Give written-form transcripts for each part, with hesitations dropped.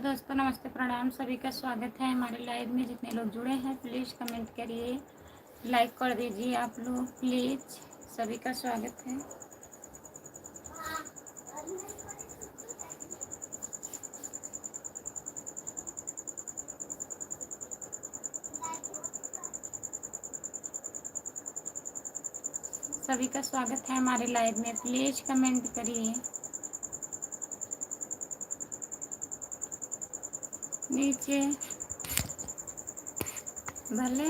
दोस्तों नमस्ते प्रणाम, सभी का स्वागत है हमारे लाइव में। जितने लोग जुड़े हैं प्लीज़ कमेंट करिए, लाइक कर दीजिए आप लोग प्लीज़। सभी का स्वागत है। सभी का स्वागत है हमारे लाइव में, प्लीज़ कमेंट करिए। नीचे भले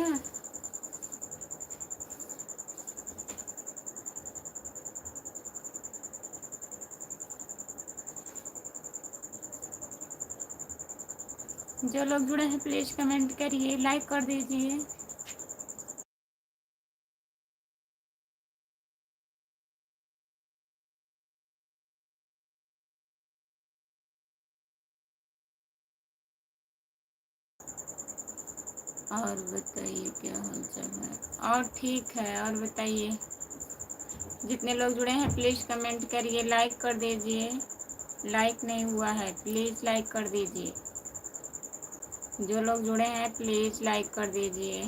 जो लोग जुड़े हैं प्लीज़ कमेंट करिए, लाइक कर दीजिए। और बताइए क्या हाल चाल है? और ठीक है, और बताइए। जितने लोग जुड़े हैं प्लीज़ कमेंट करिए, लाइक कर दीजिए। लाइक नहीं हुआ है प्लीज़ लाइक कर दीजिए। जो लोग जुड़े हैं प्लीज़ लाइक कर दीजिए।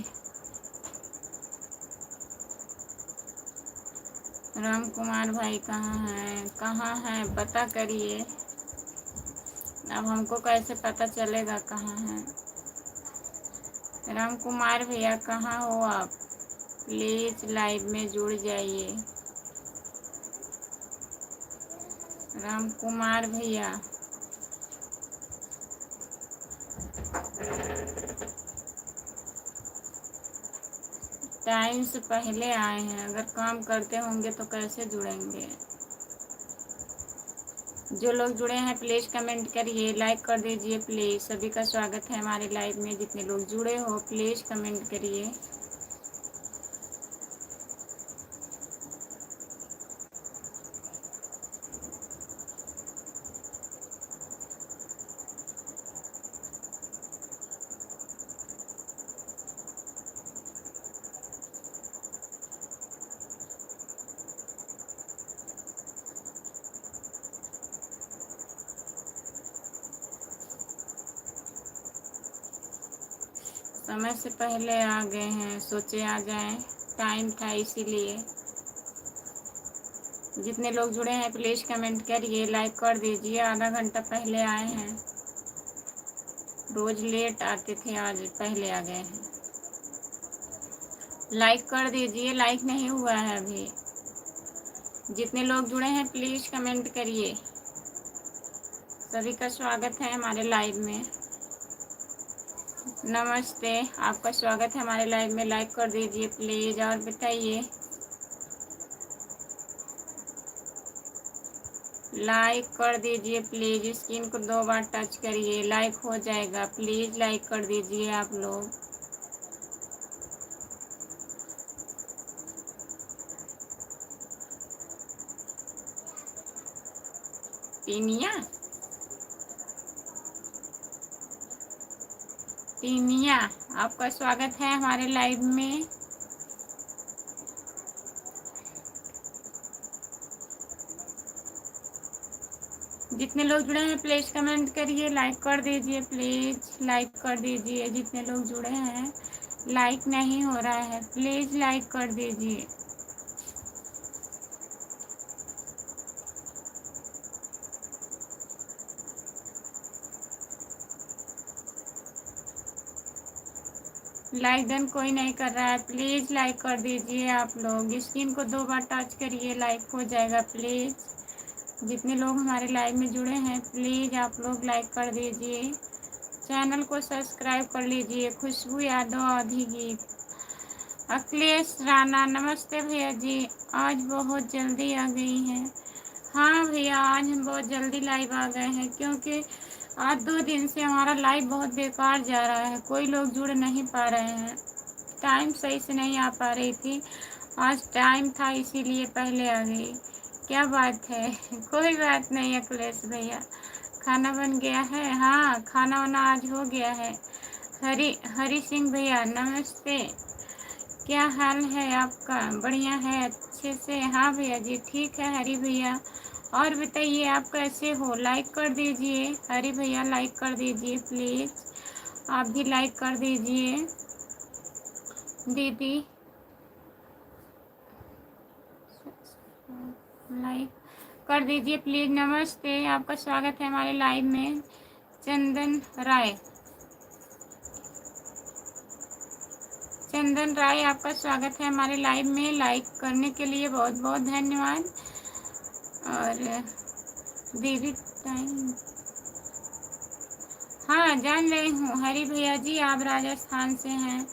राम कुमार भाई कहाँ हैं पता करिए। अब हमको कैसे पता चलेगा कहाँ हैं? राम कुमार भैया कहाँ हो आप? प्लीज़ लाइव में जुड़ जाइए। राम कुमार भैया टाइम से पहले आए हैं, अगर काम करते होंगे तो कैसे जुड़ेंगे? जो लोग जुड़े हैं प्लीज़ कमेंट करिए, लाइक कर दीजिए प्लीज़। सभी का स्वागत है हमारे लाइव में। जितने लोग जुड़े हो प्लीज़ कमेंट करिए। समय से पहले आ गए हैं, सोचे आ जाएं, टाइम था इसीलिए। जितने लोग जुड़े हैं प्लीज़ कमेंट करिए, लाइक कर दीजिए। आधा घंटा पहले आए हैं, रोज़ लेट आते थे, आज पहले आ गए हैं। लाइक कर दीजिए, लाइक नहीं हुआ है अभी। जितने लोग जुड़े हैं प्लीज़ कमेंट करिए। सभी का स्वागत है हमारे लाइव में। नमस्ते, आपका स्वागत है हमारे लाइव में। लाइक कर दीजिए प्लीज़। और बताइए, लाइक कर दीजिए प्लीज़। स्क्रीन को 2 बार टच करिए, लाइक हो जाएगा। प्लीज़ लाइक कर दीजिए आप लोग। टीनिया आपका स्वागत है हमारे लाइव में। जितने लोग जुड़े हैं प्लीज़ कमेंट करिए, लाइक कर दीजिए प्लीज़। लाइक कर दीजिए। जितने लोग जुड़े हैं, लाइक नहीं हो रहा है, प्लीज़ लाइक कर दीजिए। लाइक डन कोई नहीं कर रहा है, प्लीज़ लाइक कर दीजिए आप लोग। स्क्रीन को 2 बार टच करिए, लाइक हो जाएगा प्लीज़। जितने लोग हमारे लाइव में जुड़े हैं प्लीज़ आप लोग लाइक कर दीजिए। चैनल को सब्सक्राइब कर लीजिए। खुशबू यादव आधी गीत। अखिलेश राणा नमस्ते भैया जी, आज बहुत जल्दी आ गई हैं। हाँ भैया, आज हम बहुत जल्दी लाइव आ गए हैं, क्योंकि आज 2 दिन से हमारा लाइव बहुत बेकार जा रहा है। कोई लोग जुड़ नहीं पा रहे हैं, टाइम सही से नहीं आ पा रही थी। आज टाइम था इसीलिए पहले आ गई। क्या बात है? कोई बात नहीं अखिलेश भैया। खाना बन गया है? हाँ, खाना वाना आज हो गया है। हरी सिंह भैया नमस्ते, क्या हाल है आपका? बढ़िया है, अच्छे से? हाँ भैया जी ठीक है हरी भैया। और बताइए आप कैसे हो, लाइक कर दीजिए। हरी भैया लाइक कर दीजिए प्लीज़, आप भी लाइक कर दीजिए। दीदी लाइक कर दीजिए प्लीज़। नमस्ते, आपका स्वागत है हमारे लाइव में। चंदन राय, चंदन राय आपका स्वागत है हमारे लाइव में। लाइक करने के लिए बहुत बहुत धन्यवाद। और दीदी टाइम, हाँ जान रही हूँ हरी भैया जी, आप राजस्थान से हैं।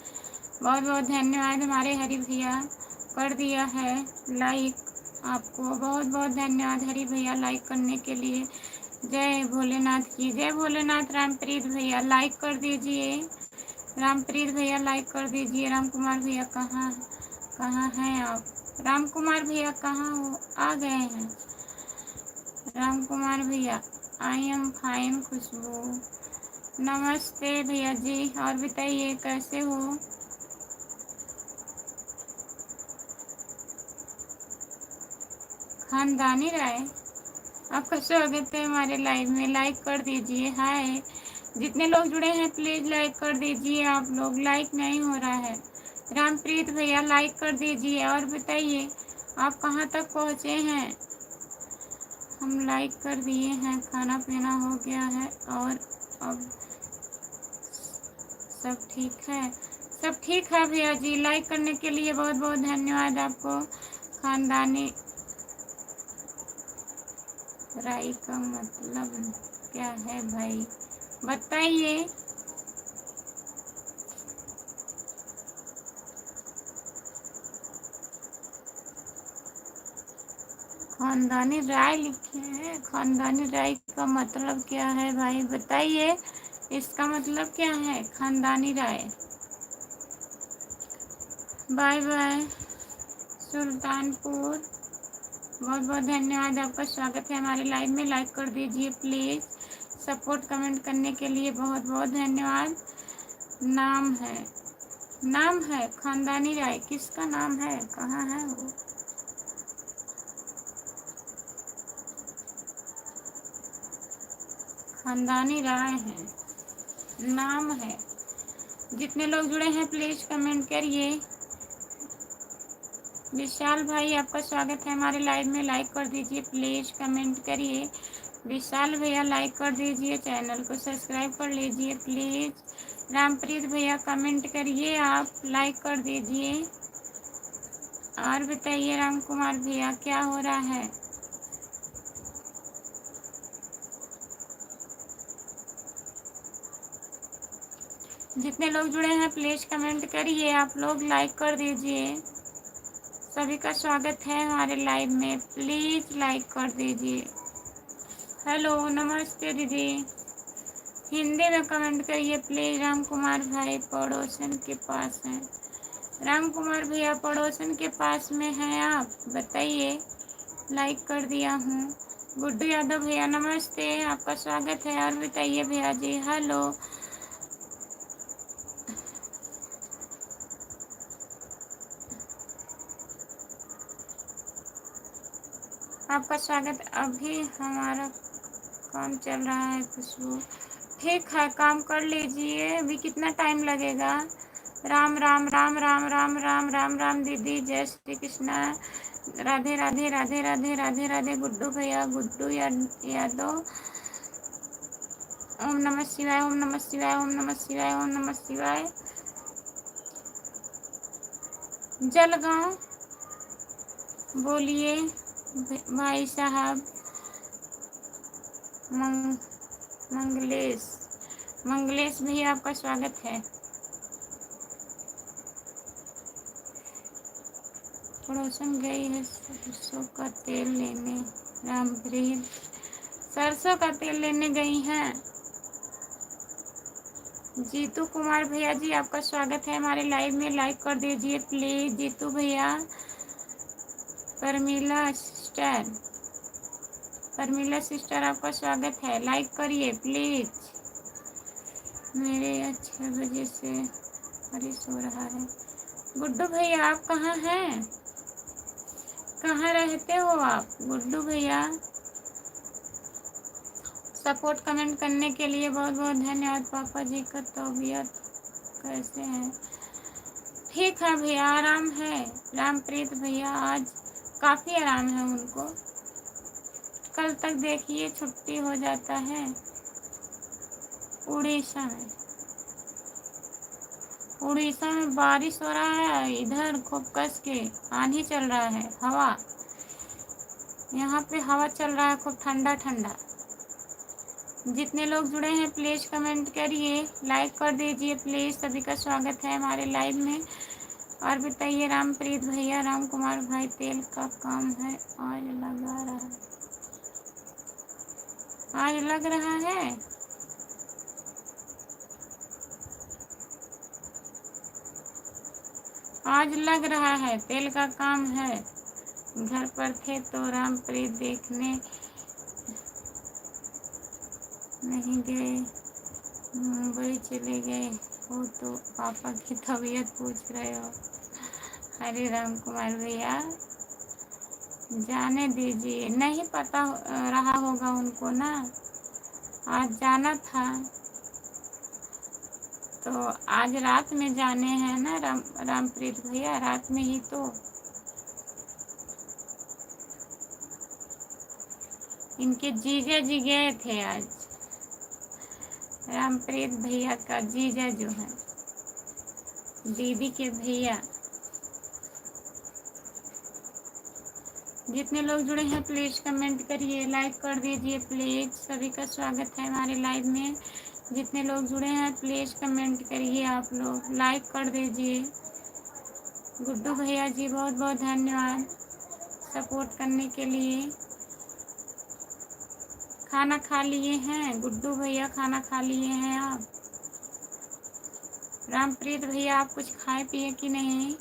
बहुत बहुत धन्यवाद हमारे हरी भैया, कर दिया है लाइक। आपको बहुत बहुत धन्यवाद हरी भैया लाइक करने के लिए। जय भोलेनाथ की जय भोलेनाथ। रामप्रीत भैया लाइक कर दीजिए, रामप्रीत भैया लाइक कर दीजिए। राम कुमार भैया कहाँ कहाँ हैं आप? राम कुमार भैया कहाँ हो, आ गए हैं राम कुमार भैया। आई एम फाइन खुशबू, नमस्ते भैया जी। और बताइए कैसे हो? खानदानी राय, आपका स्वागत है हमारे लाइव में। लाइक कर दीजिए। हाय, जितने लोग जुड़े हैं प्लीज़ लाइक कर दीजिए। आप लोग लाइक नहीं हो रहा है। रामप्रीत भैया लाइक कर दीजिए। और बताइए आप कहाँ तक पहुँचे हैं? हम लाइक कर दिए हैं, खाना पीना हो गया है और अब सब ठीक है। सब ठीक है भैया जी, लाइक करने के लिए बहुत बहुत धन्यवाद आपको। खानदानी राई का मतलब क्या है भाई, बताइए। खानदानी राय लिखे हैं, खानदानी राय का मतलब क्या है भाई बताइए, इसका मतलब क्या है खानदानी राय? बाय बाय सुल्तानपुर, बहुत बहुत धन्यवाद, आपका स्वागत है हमारे लाइव में। लाइक कर दीजिए प्लीज़, सपोर्ट कमेंट करने के लिए बहुत बहुत धन्यवाद। नाम है खानदानी राय, किसका नाम है, कहाँ है वो? खानदानी राय है, नाम है। जितने लोग जुड़े हैं प्लीज़ कमेंट करिए। विशाल भाई आपका स्वागत है हमारे लाइव में। लाइक कर दीजिए प्लीज़, कमेंट करिए। विशाल भैया लाइक कर दीजिए, चैनल को सब्सक्राइब कर लीजिए प्लीज़। रामप्रीत भैया कमेंट करिए, आप लाइक कर दीजिए। और बताइए राम कुमार भैया क्या हो रहा है? जितने लोग जुड़े हैं प्लीज़ कमेंट करिए, आप लोग लाइक कर दीजिए। सभी का स्वागत है हमारे लाइव में, प्लीज़ लाइक कर दीजिए। हेलो नमस्ते दीदी, हिंदी में कमेंट करिए प्लीज़। राम कुमार भाई पड़ोसन के पास हैं। राम कुमार भैया पड़ोसन के पास में हैं आप, बताइए। लाइक कर दिया हूँ। गुड्डू यादव भैया नमस्ते, आपका स्वागत है। और बताइए भैया जी। हेलो, आपका स्वागत। अभी हमारा काम चल रहा है खुशबू, ठीक है काम कर लीजिए। अभी कितना टाइम लगेगा? राम राम राम राम राम राम राम राम दीदी, जय श्री कृष्णा, राधे राधे राधे राधे राधे राधे। गुड्डू भैया, गुड्डू यादव, ओम नमः शिवाय ओम नमः शिवाय ओम नमः शिवाय ओम नमः शिवाय। जलगांव बोलिए भाई साहब। मंगलेश, मंगलेश भैया आपका स्वागत है। पड़ोसन गई है सरसों का तेल लेने। रामप्रीत, सरसों का तेल लेने गई हैं। जीतू कुमार भैया जी आपका स्वागत है हमारे लाइव में। लाइक कर दीजिए प्लीज़ जीतू भैया। परमीला सिस्टर, परमीला सिस्टर आपका स्वागत है, लाइक करिए प्लीज़। मेरे 6 बजे से बारिश हो रहा है। गुड्डू भैया आप कहाँ हैं, कहाँ रहते हो आप गुड्डू भैया? सपोर्ट कमेंट करने के लिए बहुत बहुत धन्यवाद। पापा जी का तबीयत कैसे है? ठीक है भैया, आराम है। रामप्रीत भैया आज काफ़ी आराम है उनको। कल तक देखिए छुट्टी हो जाता है। उड़ीसा में बारिश हो रहा है। इधर खूब कस के आंधी चल रहा है, हवा, यहाँ पे हवा चल रहा है खूब ठंडा ठंडा। जितने लोग जुड़े हैं प्लीज़ कमेंट करिए, लाइक कर दीजिए प्लीज़। सभी का स्वागत है हमारे लाइव में। और बताइए रामप्रीत भैया, राम कुमार भाई, तेल का काम है आज लगा रहा है? आज लग रहा है। आज लग रहा है, तेल का काम है। घर पर थे तो रामप्रीत देखने नहीं गए, मुंबई चले गए हो तो पापा की तबीयत पूछ रहे हो? अरे राम कुमार भैया जाने दीजिए, नहीं पता रहा होगा उनको ना, आज जाना था तो आज रात में जाने हैं ना रामप्रीत भैया, रात में ही तो। इनके जीजा जी गए थे आज, रामप्रीत भैया का जीजा जो है, दीदी के भैया। जितने लोग जुड़े हैं प्लीज़ कमेंट करिए, लाइक कर दीजिए प्लीज़। सभी का स्वागत है हमारे लाइव में। जितने लोग जुड़े हैं प्लीज़ कमेंट करिए, आप लोग लाइक कर दीजिए। गुड्डू भैया जी बहुत बहुत धन्यवाद सपोर्ट करने के लिए। खाना खा लिए हैं गुड्डू भैया? खाना खा लिए हैं आप? रामप्रीत भैया आप कुछ खाए पिए कि नहीं?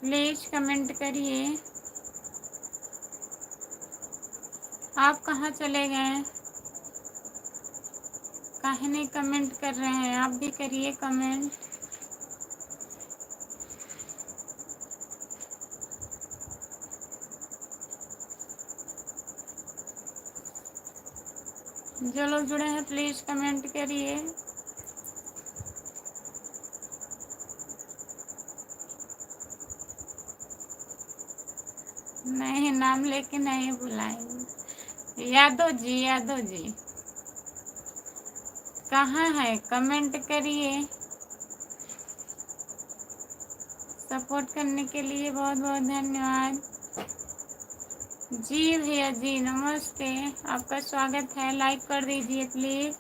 प्लीज़ कमेंट करिए। आप कहाँ चले गए? काहे नहीं कमेंट कर रहे हैं? आप भी करिए कमेंट। जो लोग जुड़े हैं प्लीज़ कमेंट करिए। नहीं, नाम लेके नहीं बुलाएंगे। यादव जी, यादव जी कहाँ है? कमेंट करिए। सपोर्ट करने के लिए बहुत बहुत धन्यवाद। जी भैया जी नमस्ते, आपका स्वागत है। लाइक कर दीजिए प्लीज़।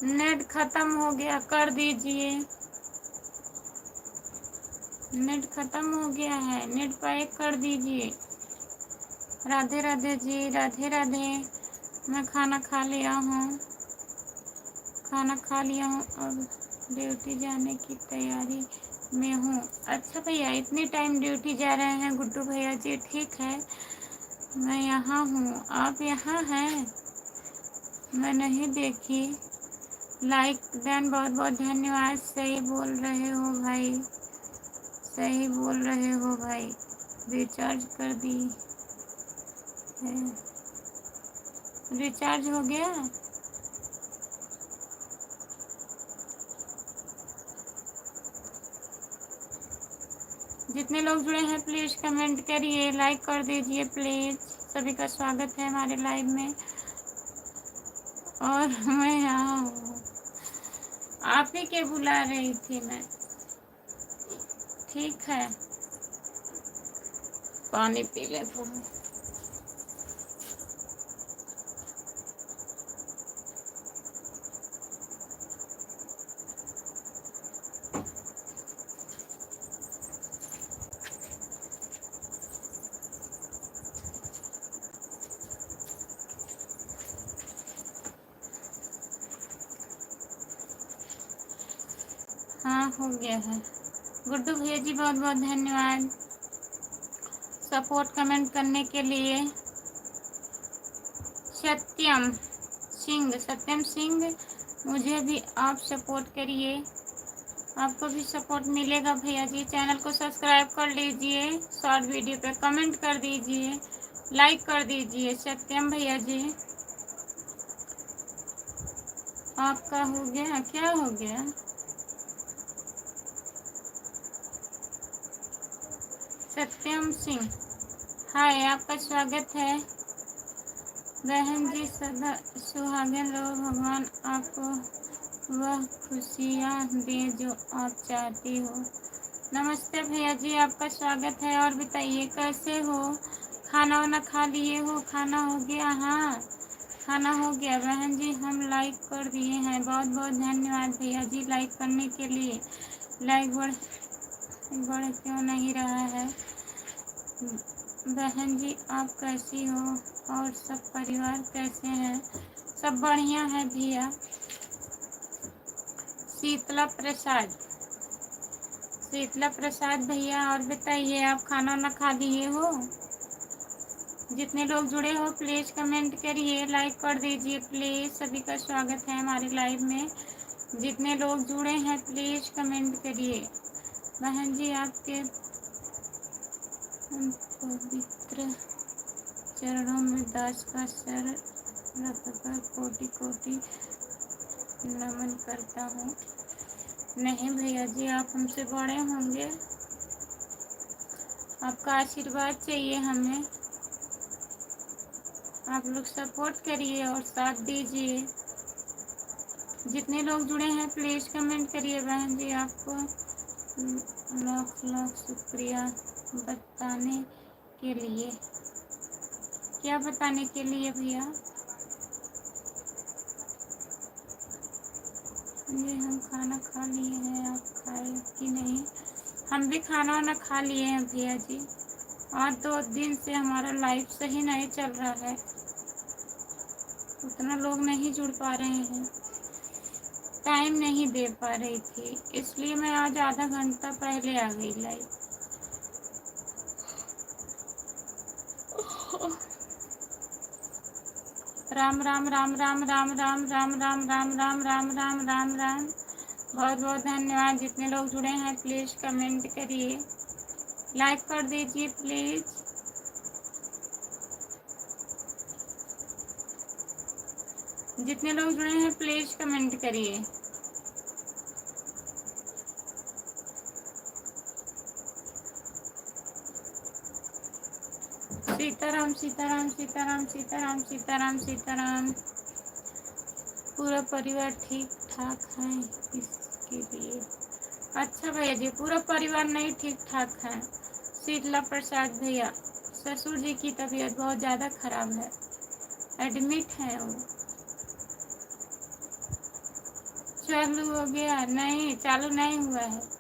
नेट ख़त्म हो गया, कर दीजिए। नेट ख़त्म हो गया है, नेट पैक कर दीजिए। राधे राधे जी, राधे राधे। मैं खाना खा लिया हूँ, खाना खा लिया हूँ, अब ड्यूटी जाने की तैयारी में हूँ। अच्छा भैया, इतनी टाइम ड्यूटी जा रहे हैं गुड्डू भैया जी? ठीक है, मैं यहाँ हूँ। आप यहाँ हैं? मैं नहीं देखी। लाइक डन, बहुत बहुत धन्यवाद। सही बोल रहे हो भाई, सही बोल रहे हो भाई। रिचार्ज कर दी है? रिचार्ज हो गया? जितने लोग जुड़े हैं प्लीज़ कमेंट करिए, लाइक कर दीजिए प्लीज़। सभी का स्वागत है हमारे लाइव में। और मैं यहाँ हूँ, आप ही के बुला रही थी मैं। ठीक है, पानी पी लेता हूँ। हाँ हो गया है। गुड्डू भैया जी बहुत बहुत धन्यवाद सपोर्ट कमेंट करने के लिए। सत्यम सिंह मुझे भी आप सपोर्ट करिए, आपको भी सपोर्ट मिलेगा भैया जी। चैनल को सब्सक्राइब कर लीजिए, शॉर्ट वीडियो पे कमेंट कर दीजिए, लाइक कर दीजिए। सत्यम भैया जी आपका हो गया, क्या हो गया? सत्यम सिंह हाय, आपका स्वागत है। बहन जी सदा सुहागन रहो, भगवान आपको वह खुशियाँ दे जो आप चाहती हो। नमस्ते भैया जी, आपका स्वागत है। और बताइए कैसे हो? खाना वाना खा लिए हो? खाना हो गया? हाँ खाना हो गया। बहन जी हम लाइक कर दिए हैं, बहुत बहुत धन्यवाद भैया जी लाइक करने के लिए। लाइक बढ़ क्यों नहीं रहा है? बहन जी आप कैसी हो और सब परिवार कैसे हैं? सब बढ़िया है भैया। शीतला प्रसाद भैया, और बताइए आप खाना ना खा लिए हो? जितने लोग जुड़े हो प्लीज़ कमेंट करिए, लाइक कर दीजिए प्लीज़। सभी का स्वागत है हमारे लाइव में। जितने लोग जुड़े हैं प्लीज़ कमेंट करिए। बहन जी आपके पवित्र चरणों में दास का सर रखकर कोटि कोटि नमन करता हूँ। नहीं भैया जी आप हमसे बड़े होंगे, आपका आशीर्वाद चाहिए हमें। आप लोग सपोर्ट करिए और साथ दीजिए। जितने लोग जुड़े हैं प्लीज़ कमेंट करिए। बहन जी आपको लाख लाख शुक्रिया बताने के लिए। क्या बताने के लिए भैया? ये हम खाना खा लिए हैं, आप खाए कि नहीं? हम भी खाना वाना खा लिए हैं भैया जी। और 2 दिन से हमारा लाइफ सही नहीं चल रहा है, उतना लोग नहीं जुड़ पा रहे हैं, टाइम नहीं दे पा रही थी, इसलिए मैं आज आधा घंटा पहले आ गई लाइव। राम राम राम राम राम राम राम राम राम राम राम राम राम राम। बहुत बहुत धन्यवाद। जितने लोग जुड़े हैं प्लीज़ कमेंट करिए, लाइक कर दीजिए प्लीज़। जितने लोग जुड़े हैं प्लीज़ कमेंट करिए। सीताराम सीताराम सीताराम सीताराम सीताराम सीताराम। पूरा परिवार ठीक ठाक है इसके लिए। अच्छा भैया जी पूरा परिवार नहीं ठीक ठाक है। शीतला प्रसाद भैया ससुर जी की तबीयत बहुत ज़्यादा खराब है, एडमिट है वो। चालू हो गया? नहीं चालू नहीं हुआ है।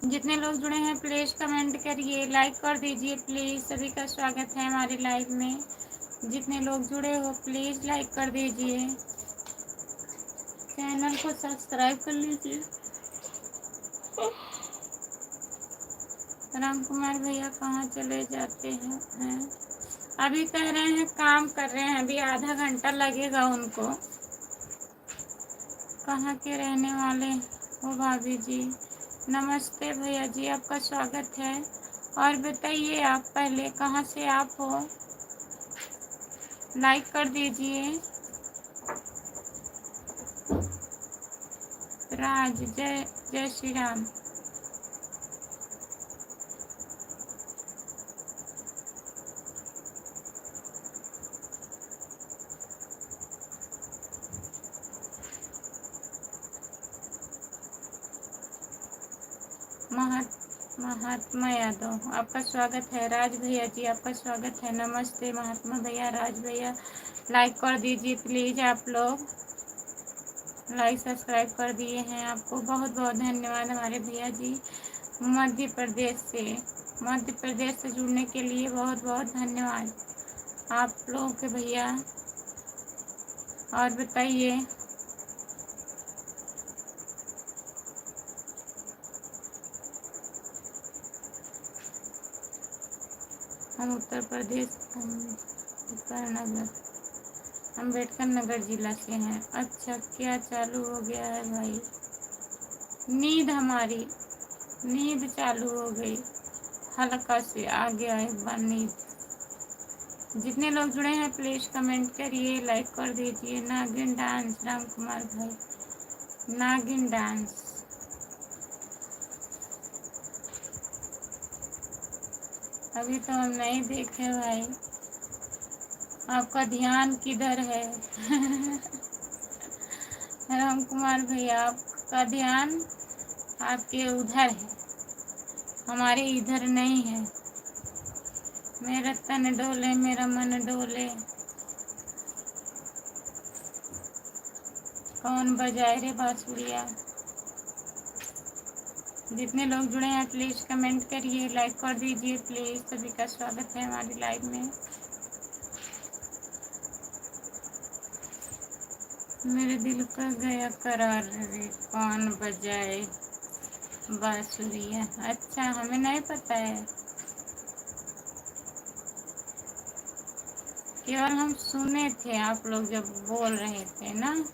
जितने लोग जुड़े हैं प्लीज़ कमेंट करिए, लाइक कर दीजिए प्लीज़। सभी का स्वागत है हमारे लाइव में। जितने लोग जुड़े हो प्लीज़ लाइक कर दीजिए, चैनल को सब्सक्राइब कर लीजिए। राम कुमार भैया कहाँ चले जाते हैं? अभी कह रहे हैं काम कर रहे हैं, अभी आधा घंटा लगेगा उनको। कहाँ के रहने वाले हो भाभी जी? नमस्ते भैया जी आपका स्वागत है। और बताइए आप पहले कहाँ से आप हो? लाइक कर दीजिए। राज जय जय श्री राम। महात्मा यादव आपका स्वागत है। राज भैया जी आपका स्वागत है। नमस्ते महात्मा भैया, राज भैया लाइक कर दीजिए प्लीज़। आप लोग लाइक सब्सक्राइब कर दिए हैं, आपको बहुत बहुत धन्यवाद। हमारे भैया जी मध्य प्रदेश से जुड़ने के लिए बहुत बहुत धन्यवाद आप लोगों के भैया। और बताइए हम उत्तर प्रदेश अम्बेडकर नगर अम्बेडकर नगर जिला से हैं। अच्छा, क्या चालू हो गया है भाई? नींद चालू हो गई, हल्का से आ गया एक बार नींद। जितने लोग जुड़े हैं प्लीज कमेंट करिए, लाइक कर दीजिए। नागिन डांस, राम कुमार भाई, नागिन डांस। अभी तो हम नहीं देखे भाई, आपका ध्यान किधर है? राम कुमार भैया, आपका ध्यान आपके उधर है, हमारे इधर नहीं है। मेरा तन डोले मेरा मन डोले। कौन बजाए रे बांसुरिया? जितने लोग जुड़े हैं प्लीज कमेंट करिए, लाइक कर दीजिए प्लीज। सभी का स्वागत है हमारी लाइव में। मेरे दिल का गया करार रे, कौन बजाए बांसुरिया? अच्छा, हमें नहीं पता है, केवल हम सुने थे आप लोग जब बोल रहे थे ना।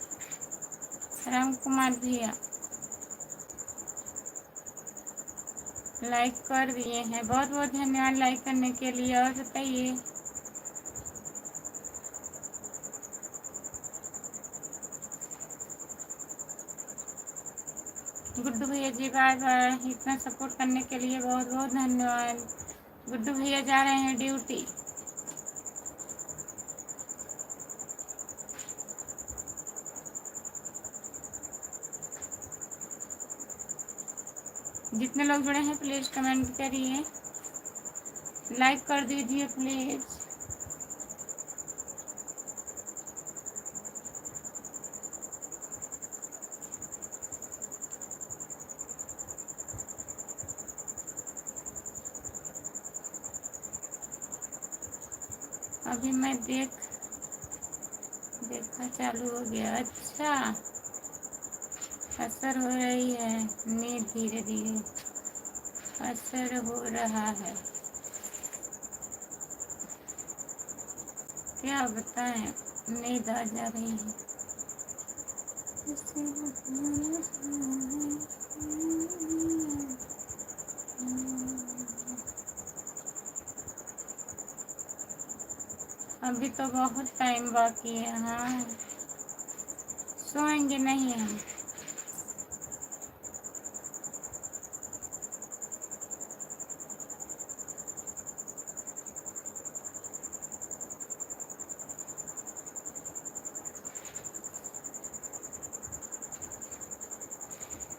राम कुमार भैया लाइक कर दिए हैं, बहुत बहुत धन्यवाद लाइक करने के लिए। और बताइए, गुड्डू भैया जी बार बार इतना सपोर्ट करने के लिए बहुत बहुत धन्यवाद। गुड्डू भैया जा रहे हैं ड्यूटी। जितने लोग जुड़े हैं प्लीज कमेंट करिए, लाइक कर दीजिए प्लीज। अभी मैं देखा चालू हो गया। अच्छा, असर हो रही है नींद, धीरे धीरे असर हो रहा है। क्या बताएं, नींद आ जा रही है। अभी तो बहुत टाइम बाकी है। हाँ, सोएंगे नहीं हम।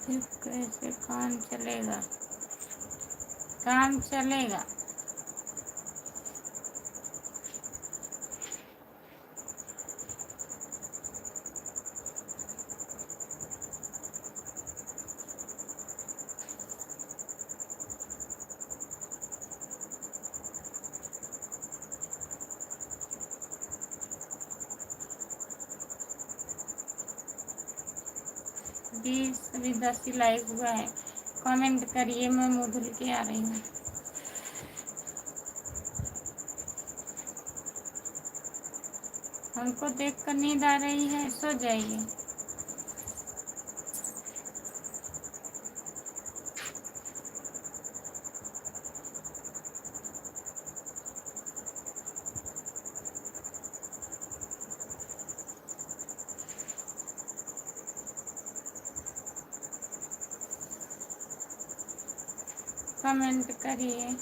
फिर कैसे काम चलेगा? काम चलेगा। अभी 10 ही लाइक हुआ है। कमेंट करिए, मैं मुँह धुल के आ रही हूँ। हमको देख कर नींद आ रही है, सो जाइए। कमेंट करिए।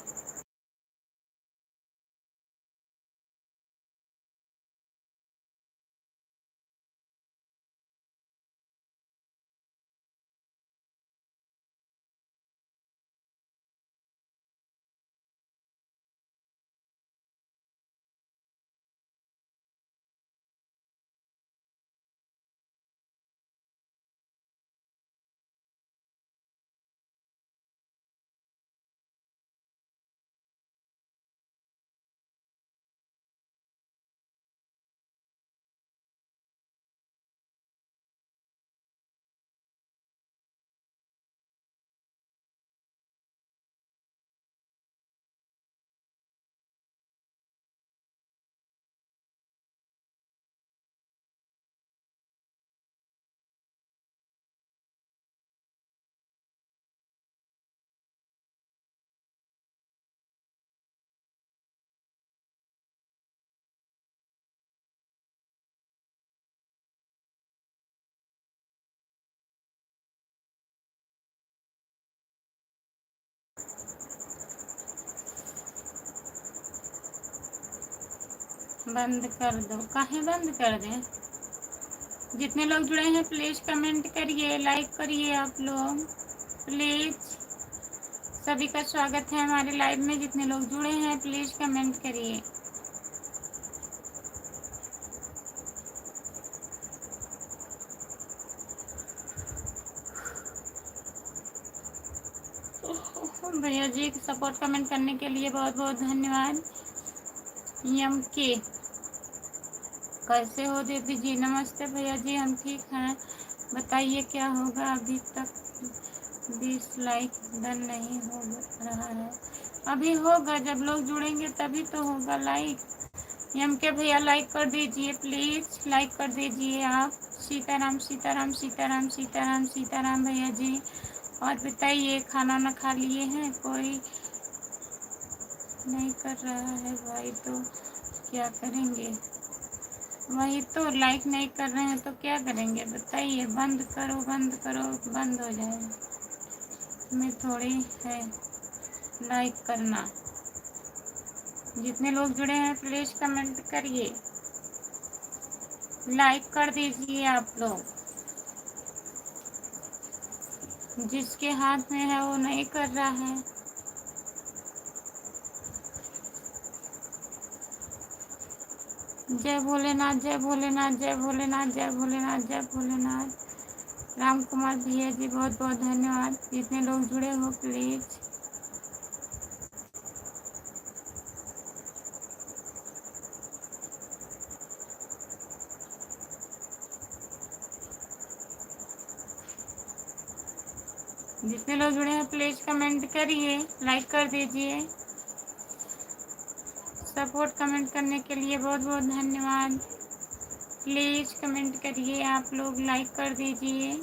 बंद कर दो। काहे बंद कर दें? जितने लोग जुड़े हैं प्लीज कमेंट करिए, लाइक करिए आप लोग प्लीज। सभी का स्वागत है हमारे लाइव में। जितने लोग जुड़े हैं प्लीज कमेंट करिए। भैया जी सपोर्ट कमेंट करने के लिए बहुत बहुत धन्यवाद। यम के कैसे हो दीदी जी? नमस्ते भैया जी, हम ठीक हैं। बताइए क्या होगा? अभी तक 20 लाइक डन नहीं हो रहा है। अभी होगा, जब लोग जुड़ेंगे तभी तो होगा लाइक। यम के भैया लाइक कर दीजिए प्लीज, लाइक कर दीजिए आप। सीताराम सीताराम सीताराम सीताराम सीताराम भैया जी। और बताइए खाना ना खा लिए हैं? कोई नहीं कर रहा है भाई तो क्या करेंगे? वही तो, लाइक नहीं कर रहे हैं तो क्या करेंगे बताइए? बंद करो बंद करो, बंद हो जाएगा। तुम्हें थोड़ी है लाइक करना। जितने लोग जुड़े हैं प्लीज कमेंट करिए, लाइक कर दीजिए आप लोग। जिसके हाथ में है वो नहीं कर रहा है। जय भोलेनाथ जय भोलेनाथ जय भोलेनाथ जय भोलेनाथ जय भोलेनाथ। राम कुमार भैया जी बहुत बहुत धन्यवाद। जितने लोग जुड़े हो प्लीज। जितने लोग जुड़े हैं प्लीज कमेंट करिए, लाइक कर दीजिए। सपोर्ट कमेंट करने के लिए बहुत बहुत धन्यवाद। प्लीज कमेंट करिए आप लोग, लाइक कर दीजिए।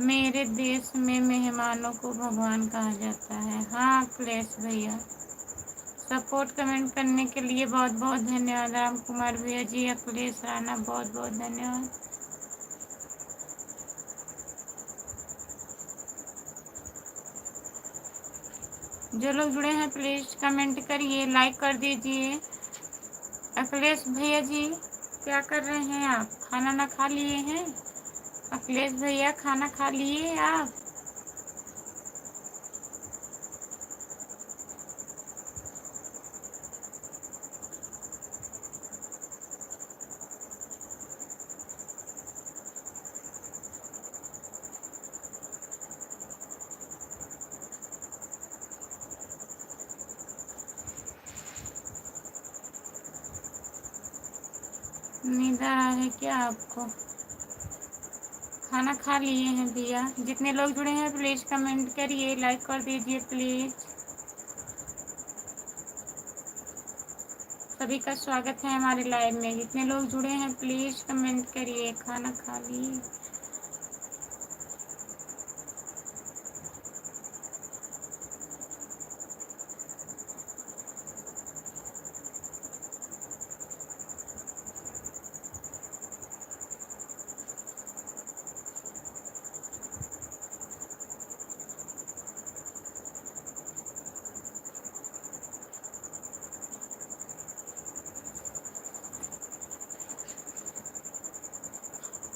मेरे देश में मेहमानों को भगवान कहा जाता है। हाँ अखिलेश भैया, सपोर्ट कमेंट करने के लिए बहुत बहुत धन्यवाद। राम कुमार भैया जी, अखिलेश राणा बहुत बहुत धन्यवाद। जो लोग जुड़े हैं प्लीज कमेंट करिए, लाइक कर दीजिए। अखिलेश भैया जी क्या कर रहे हैं आप? खाना ना खा लिए हैं? अखिलेश भैया खाना खा लिए आप? नींद आ रहा है क्या आपको? खाना खा लिए हैं भैया? जितने लोग जुड़े हैं प्लीज कमेंट करिए, लाइक कर दीजिए प्लीज। सभी का स्वागत है हमारे लाइव में। जितने लोग जुड़े हैं प्लीज कमेंट करिए। खाना खा लिए?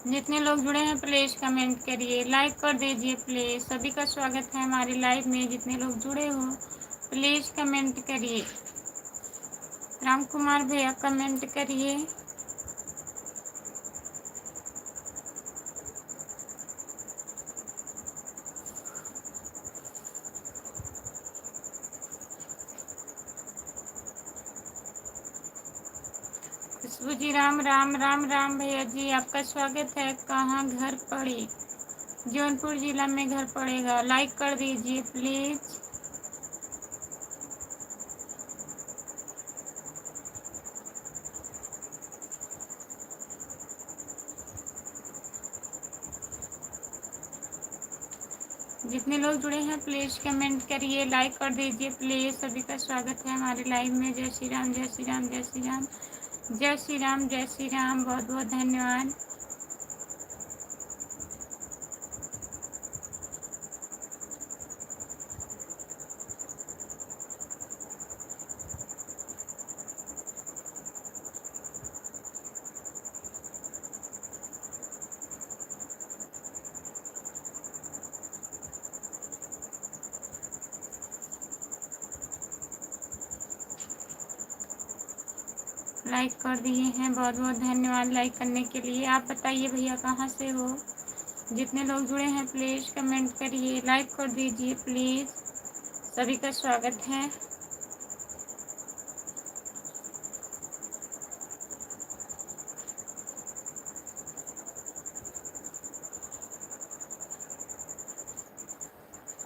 जितने लोग जुड़े हैं प्लीज कमेंट करिए, लाइक कर दीजिए प्लीज। सभी का स्वागत है हमारे लाइव में। जितने लोग जुड़े हो प्लीज कमेंट करिए। राम कुमार भैया कमेंट करिए। खुशबू जी राम राम राम राम भैया जी, आपका स्वागत है। कहाँ घर पड़ी? जौनपुर जिला में घर पड़ेगा। लाइक कर दीजिए प्लीज। जितने लोग जुड़े हैं प्लीज़ कमेंट करिए, लाइक कर दीजिए प्लीज़। सभी का स्वागत है हमारे लाइव में। जय श्री राम, जय श्री राम, जय श्री राम, जय श्री राम, जय श्री राम। बहुत बहुत धन्यवाद। लाइक कर दिए हैं, बहुत बहुत धन्यवाद लाइक करने के लिए। आप बताइए भैया कहाँ से हो। जितने लोग जुड़े हैं प्लीज़ कमेंट करिए, लाइक कर दीजिए प्लीज़। सभी का स्वागत है।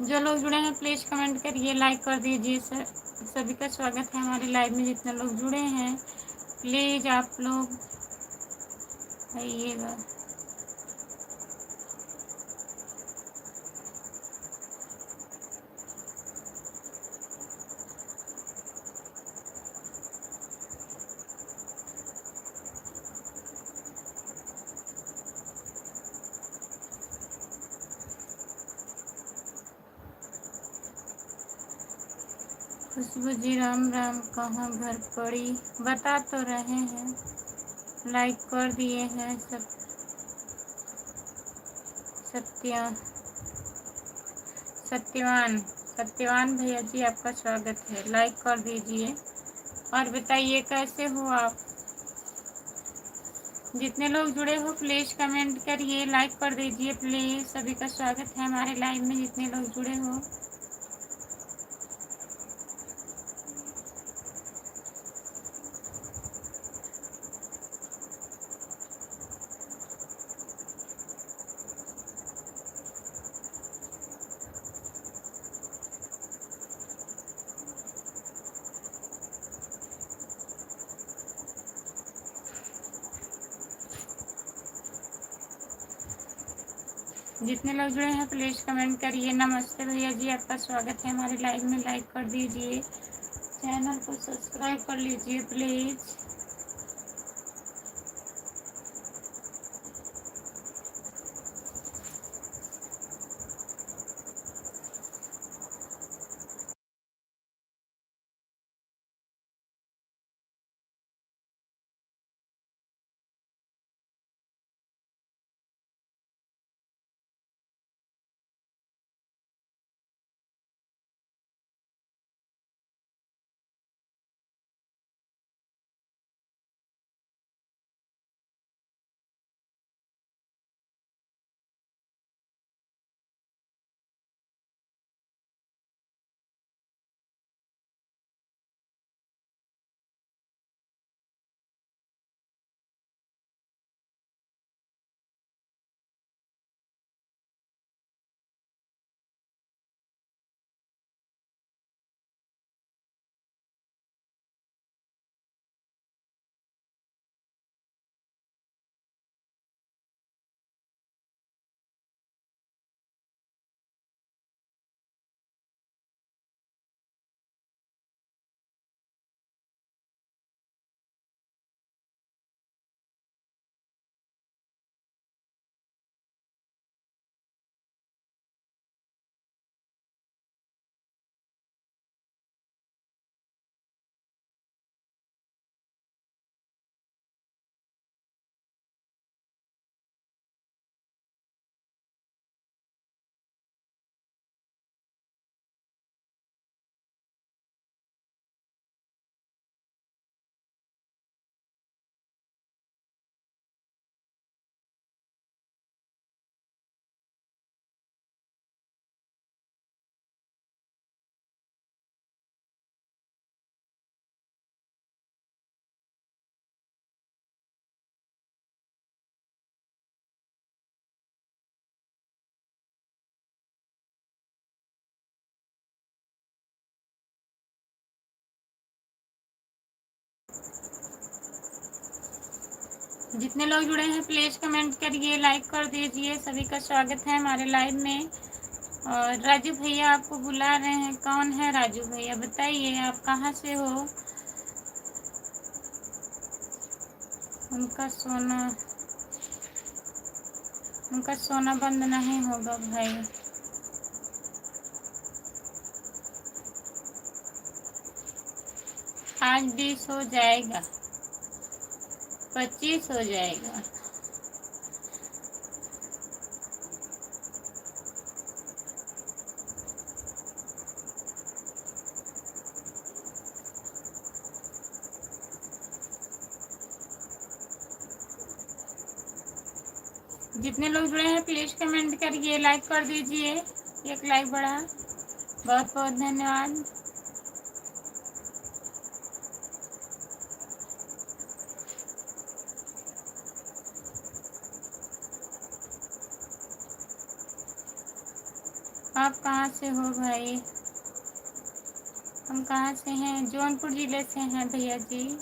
जो लोग जुड़े हैं प्लीज़ कमेंट करिए, लाइक कर दीजिए सर। सभी का स्वागत है हमारे लाइव में। जितने लोग जुड़े हैं प्लीज़ आप लोग आइएगा। खुशबू जी राम राम, कहाँ घर पड़ी? बता तो रहे हैं, लाइक कर दिए हैं सब। सत्यवान भैया जी आपका स्वागत है, लाइक कर दीजिए। और बताइए कैसे हो आप। जितने लोग जुड़े हो प्लीज़ कमेंट करिए, लाइक कर दीजिए प्लीज़। सभी का स्वागत है हमारे लाइव में। जितने लोग जुड़े हो जितने लोग जुड़े हैं प्लीज़ कमेंट करिए। नमस्ते भैया जी आपका स्वागत है हमारे लाइव में। लाइक कर दीजिए, चैनल को सब्सक्राइब कर लीजिए प्लीज़। जितने लोग जुड़े हैं प्लीज़ कमेंट करिए, लाइक कर दीजिए। सभी का स्वागत है हमारे लाइव में। और राजू भैया आपको बुला रहे हैं। कौन है राजू भैया, बताइए आप कहाँ से हो। उनका सोना उनका सोना बंद नहीं होगा भाई। आज 20 हो जाएगा, 25 हो जाएगा। जितने लोग जुड़े हैं प्लीज कमेंट करिए, लाइक कर दीजिए। एक लाइक बढ़ा, बहुत बहुत धन्यवाद। आप कहाँ से हो भाई। हम कहाँ से हैं, जौनपुर जिले से हैं भैया जी।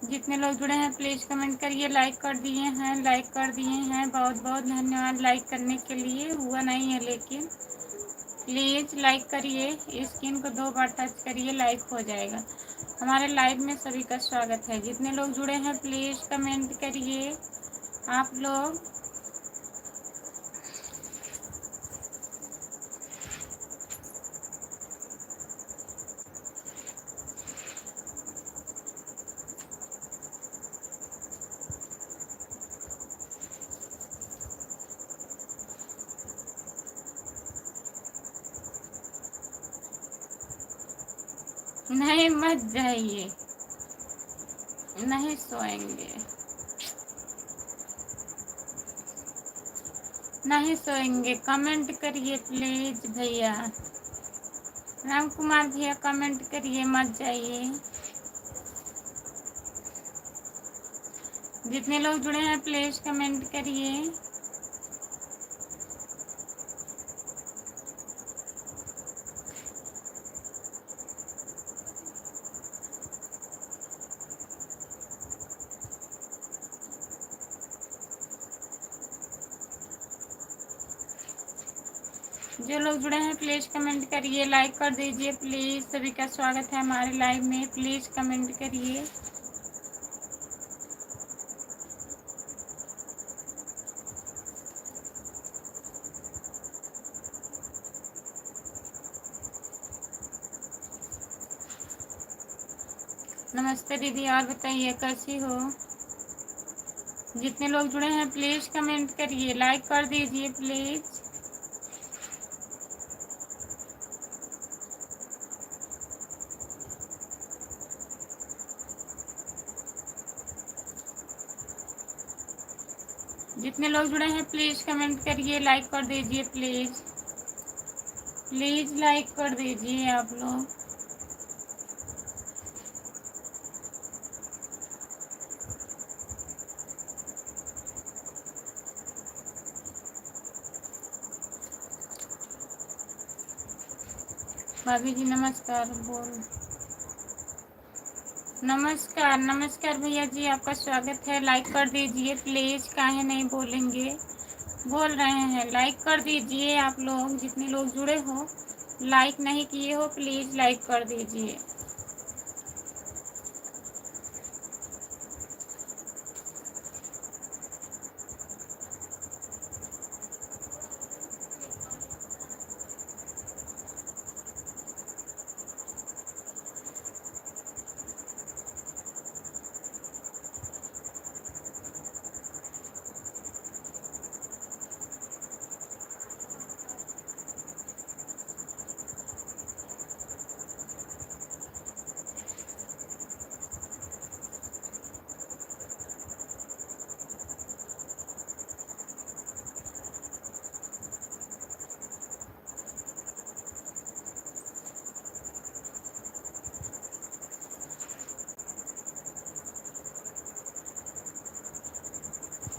जितने लोग जुड़े हैं प्लीज कमेंट करिए, लाइक कर दिए हैं, लाइक कर दिए हैं, बहुत बहुत धन्यवाद लाइक करने के लिए। हुआ नहीं है लेकिन प्लीज लाइक करिए, स्क्रीन को 2 बार टच करिए, लाइक हो जाएगा। हमारे लाइव में सभी का स्वागत है। जितने लोग जुड़े हैं प्लीज कमेंट करिए आप लोग। नहीं मत जाइए, नहीं सोएंगे, नहीं सोएंगे। कमेंट करिए प्लीज भैया, राम कुमार भैया कमेंट करिए, मत जाइए। जितने लोग जुड़े हैं प्लीज कमेंट करिए। जो लोग जुड़े हैं प्लीज कमेंट करिए, लाइक कर दीजिए प्लीज। सभी का स्वागत है हमारे लाइव में, प्लीज कमेंट करिए। नमस्ते दीदी, और बताइए कैसी हो। जितने लोग जुड़े हैं प्लीज कमेंट करिए, लाइक कर दीजिए प्लीज। जितने लोग जुड़े हैं प्लीज कमेंट करिए, लाइक कर दीजिए प्लीज। प्लीज लाइक कर दीजिए आप लोग। भाभी जी नमस्कार। बोल नमस्कार, नमस्कार भैया जी, आपका स्वागत है। लाइक कर दीजिए प्लीज, काहे नहीं बोलेंगे, बोल रहे हैं। लाइक कर दीजिए आप लोग, जितने लोग जुड़े हो लाइक नहीं किए हो प्लीज लाइक कर दीजिए।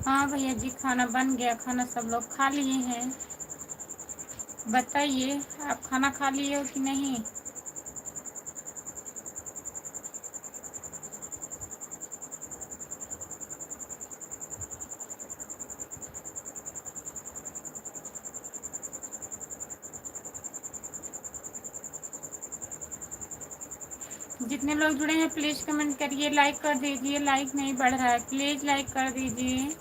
हाँ भैया जी, खाना बन गया, खाना सब लोग खा लिए हैं। बताइए, आप खाना खा लिए हो कि नहीं? जितने लोग जुड़े हैं प्लीज़ कमेंट करिए, लाइक कर दीजिए। लाइक नहीं बढ़ रहा है, प्लीज़ लाइक कर दीजिए।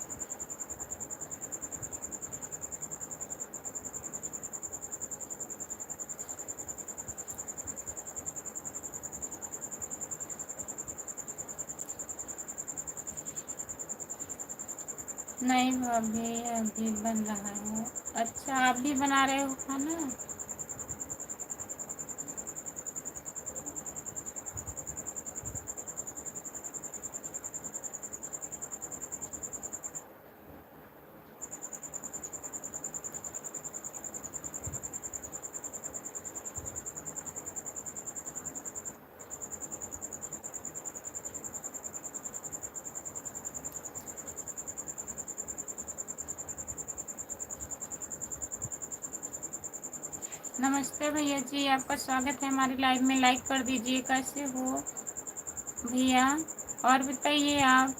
नहीं भाभी, अभी बन रहा है। अच्छा, आप भी बना रहे हो खाना? नमस्ते भैया जी, आपका स्वागत है हमारी लाइव में। लाइक कर दीजिए। कैसे हो भैया? और बताइए आप।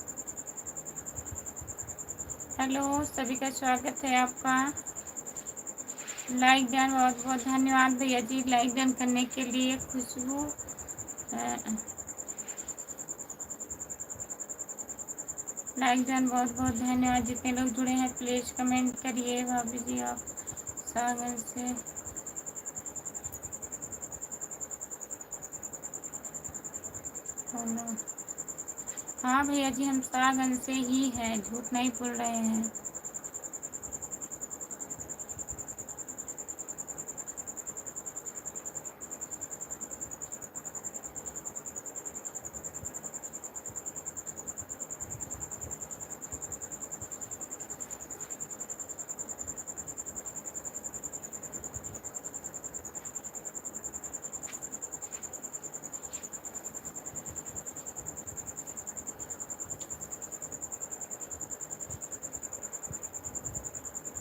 हेलो, सभी का स्वागत है आपका। लाइक डन, बहुत बहुत धन्यवाद भैया जी लाइक डन करने के लिए। खुशबू, लाइक डन, बहुत बहुत धन्यवाद। जितने लोग जुड़े हैं प्लीज़ कमेंट करिए। भाभी जी आप सागर से। हेलो, हाँ भैया जी, हम सागंज से ही हैं, झूठ नहीं बोल रहे हैं।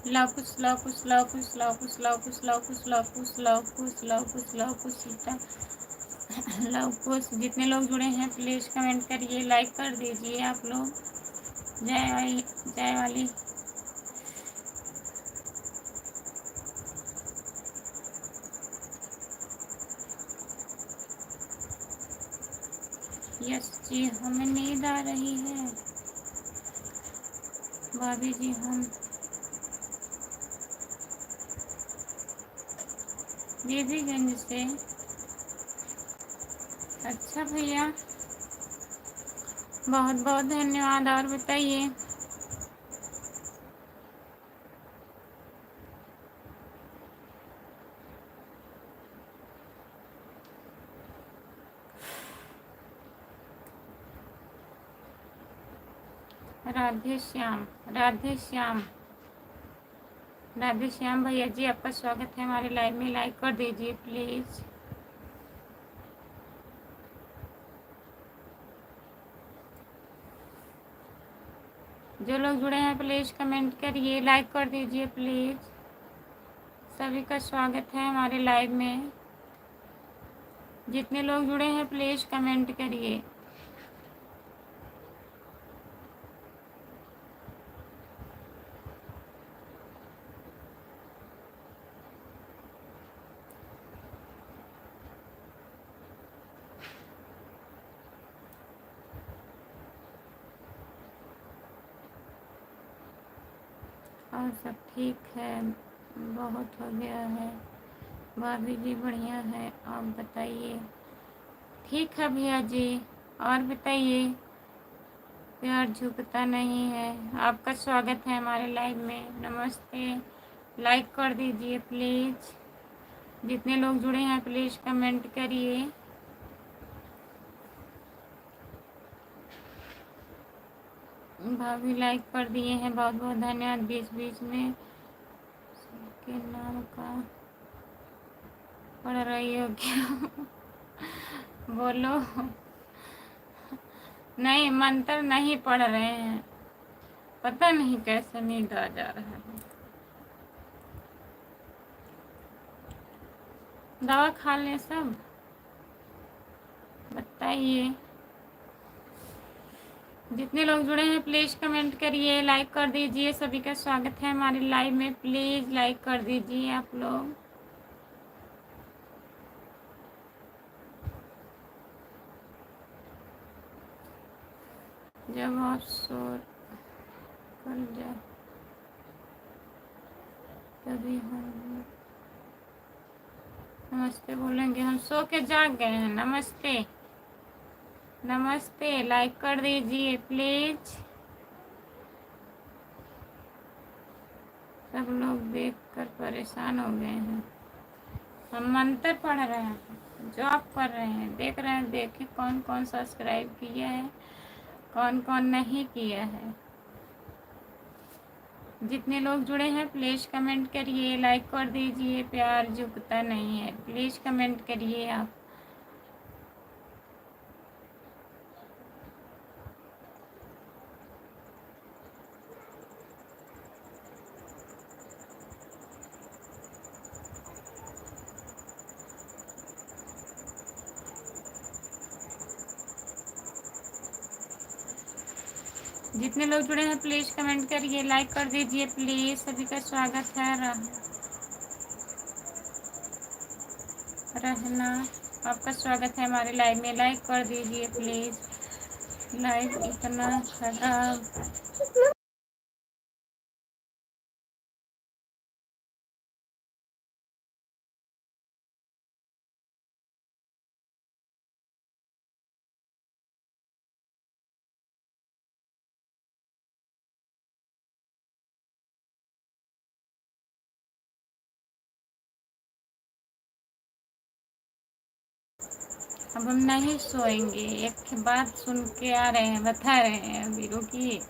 लव कुछ लव कुछ लव कुछ लव कुछ लव कुछ लव कुछ लव कुछ लव कुछ लव कुछ लव कुछ सीता लव कुछ। जितने लोग जुड़े हैं प्लीज़ कमेंट करिए, लाइक कर दीजिए आप लोग। जय वाली, जय वाली। यस जी, हमें नींद आ रही है भाभी जी। हम देवीगंज से। अच्छा भैया, बहुत बहुत धन्यवाद। और बताइए। राधे श्याम, राधे श्याम, राधे श्याम भैया जी, आपका स्वागत है हमारे लाइव में। लाइक कर दीजिए प्लीज़। जो लोग जुड़े हैं प्लीज़ कमेंट करिए, लाइक कर दीजिए प्लीज़। सभी का स्वागत है हमारे लाइव में। जितने लोग जुड़े हैं प्लीज़ कमेंट करिए। और सब ठीक है, बहुत हो गया है। भाभी जी बढ़िया है, आप बताइए। ठीक है भैया जी, और बताइए। प्यार झुकता नहीं है। आपका स्वागत है हमारे लाइव में। नमस्ते, लाइक कर दीजिए प्लीज़। जितने लोग जुड़े हैं प्लीज़ कमेंट करिए। भाभी लाइक कर दिए हैं, बहुत बहुत धन्यवाद। बीच बीच में के नाम का पढ़ रही हो क्या? बोलो। नहीं, मंत्र नहीं पढ़ रहे हैं, पता नहीं कैसे नींद आ जा रहा है। दवा खा लें सब, बताइए। जितने लोग जुड़े हैं प्लीज़ कमेंट करिए, लाइक कर दीजिए। सभी का स्वागत है हमारे लाइव में, प्लीज़ लाइक कर दीजिए आप लोग। जब आप सो कर जाए तभी हम नमस्ते बोलेंगे। हम सो के जाग गए हैं। नमस्ते नमस्ते, लाइक कर दीजिए प्लीज़। सब लोग देखकर परेशान हो गए हैं। हम मंत्र पढ़ रहे हैं, जॉब कर रहे हैं, देख रहे हैं, देखें कौन कौन सब्सक्राइब किया है, कौन कौन नहीं किया है। जितने लोग जुड़े हैं प्लीज़ कमेंट करिए, लाइक कर दीजिए। प्यार झुकता नहीं है, प्लीज़ कमेंट करिए आप। जितने लोग जुड़े हैं प्लीज़ कमेंट करिए, लाइक कर दीजिए प्लीज़। सभी का स्वागत है। रहना, आपका स्वागत है हमारे लाइव में, लाइक कर दीजिए प्लीज़। लाइव इतना खराब। अब हम नहीं सोएंगे, एक बात सुन के आ रहे हैं, बता रहे हैं, अभी रुकिए।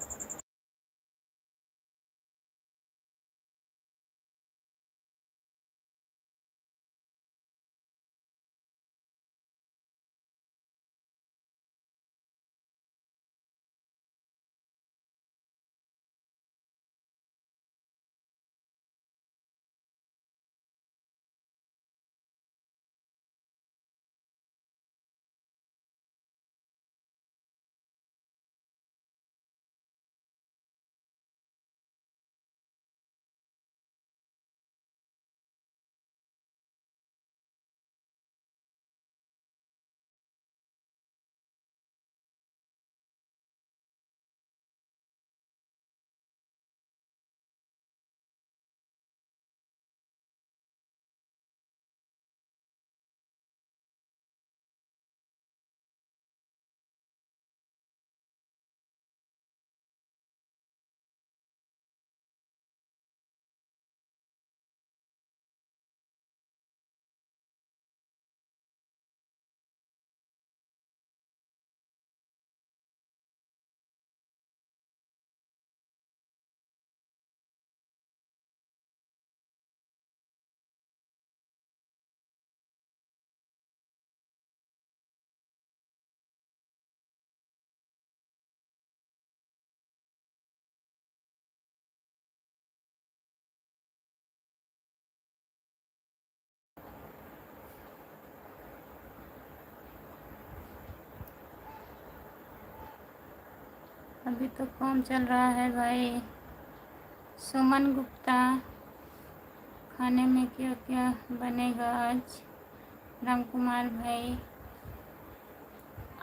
अभी तो कौन चल रहा है भाई? सुमन गुप्ता, खाने में क्या क्या बनेगा आज? राम कुमार भाई,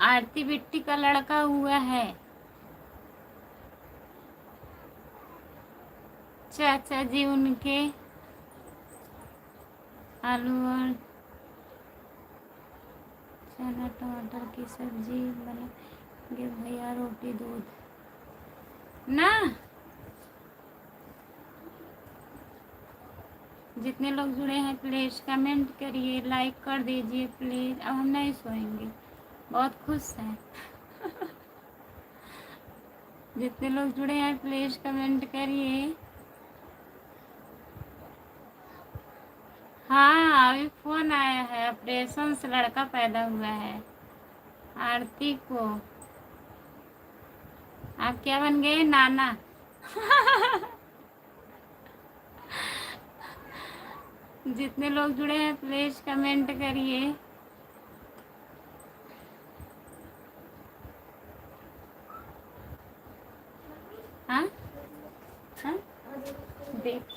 आरती बिट्टी का लड़का हुआ है, चाचा जी उनके। आलू और चना टमाटर की सब्जी बनेंगे भैया, रोटी दूध ना। जितने लोग जुड़े हैं प्लीज़ कमेंट करिए, लाइक कर दीजिए प्लीज़। अब हम नहीं सोएंगे, बहुत खुश हैं। जितने लोग जुड़े हैं प्लीज़ कमेंट करिए। हाँ, अभी फ़ोन आया है, ऑपरेशन से लड़का पैदा हुआ है आरती को। आप क्या बन गए? नाना। जितने लोग जुड़े हैं प्लीज कमेंट करिए। हाँ हाँ देख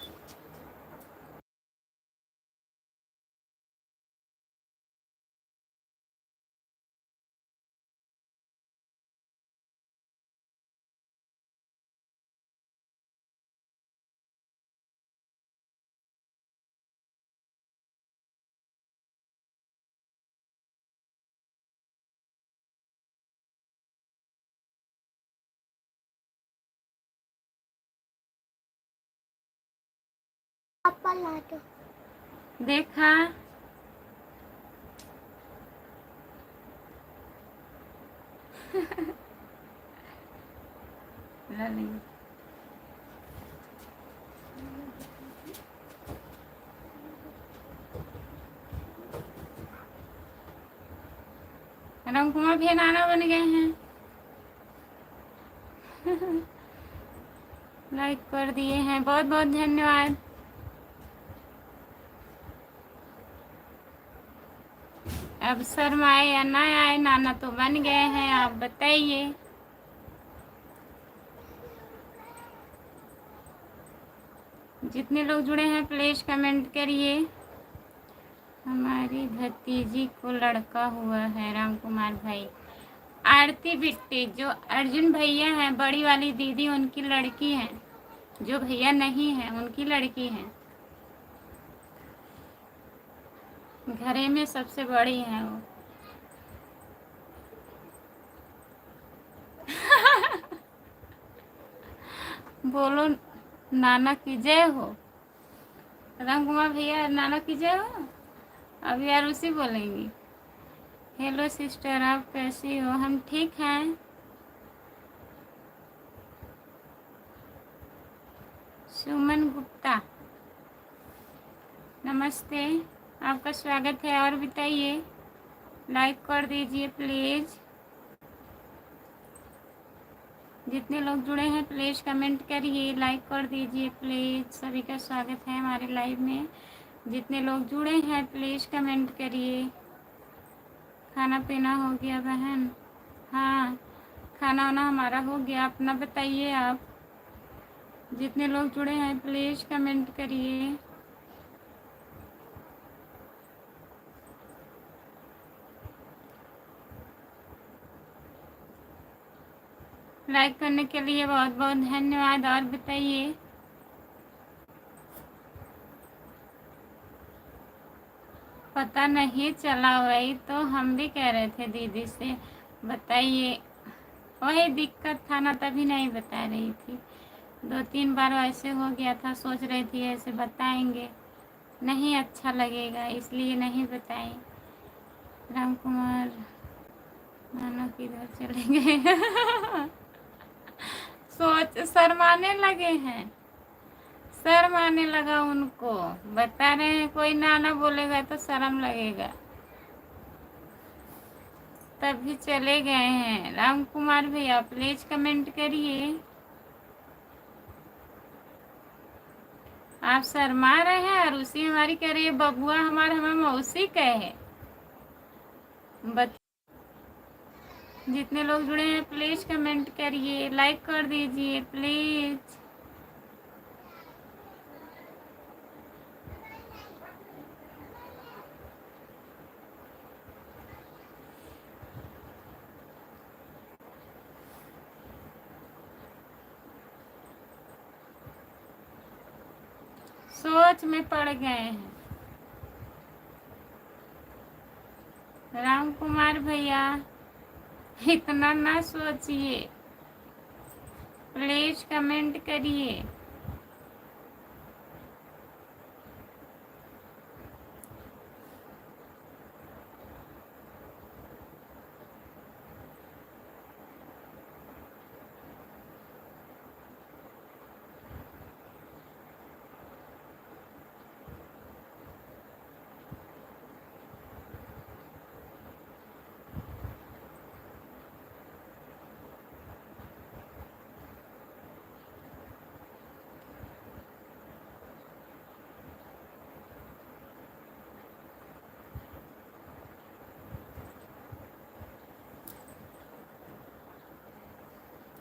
देखा। राम कुमार भी नाना बन गए हैं। लाइक कर दिए हैं, बहुत बहुत धन्यवाद। अब शर्माए या ना आए, नाना तो बन गए हैं, आप बताइए। जितने लोग जुड़े हैं प्लीज कमेंट करिए। हमारी भतीजी को लड़का हुआ है राम कुमार भाई। आरती बिट्टी जो अर्जुन भैया हैं, बड़ी वाली दीदी, उनकी लड़की है। जो भैया नहीं है उनकी लड़की है। घरे में सबसे बड़ी है वो। बोलो नाना की जय हो। राम कुमार भैया नाना की जय हो। अब यार उसी बोलेंगी। हेलो सिस्टर, आप कैसी हो? हम ठीक हैं। सुमन गुप्ता नमस्ते, आपका स्वागत है। और बताइए, लाइक कर दीजिए प्लीज़। जितने लोग जुड़े हैं प्लीज़ कमेंट करिए, लाइक कर दीजिए प्लीज़। सभी का स्वागत है हमारे लाइव में। जितने लोग जुड़े हैं प्लीज़ कमेंट करिए। खाना पीना हो गया बहन? हाँ, खाना वाना हमारा हो गया। अपना बताइए आप। जितने लोग जुड़े हैं प्लीज़ कमेंट करिए। लाइक करने के लिए बहुत बहुत धन्यवाद। और बताइए, पता नहीं चला। वही तो हम भी कह रहे थे दीदी से, बताइए। वही दिक्कत था ना, तभी नहीं बता रही थी। 2-3 बार ऐसे हो गया था, सोच रही थी ऐसे बताएंगे, नहीं अच्छा लगेगा इसलिए नहीं बताए। राम कुमार नाना किधर चले गए? सोच शर्माने लगे हैं, शर्म आने लगा उनको। बता रहे हैं कोई नाना बोलेगा तो शर्म लगेगा, तभी चले गए हैं। राम कुमार भैया प्लीज कमेंट करिए। आप शर्मा रहे हैं और उसी हमारी कह रही है बबुआ हमारा हमें मौसी कहे। जितने लोग जुड़े हैं प्लीज कमेंट करिए, लाइक कर दीजिए प्लीज। सोच में पड़ गए हैं। राम कुमार भैया इतना ना सोचिए, प्लीज कमेंट करिए।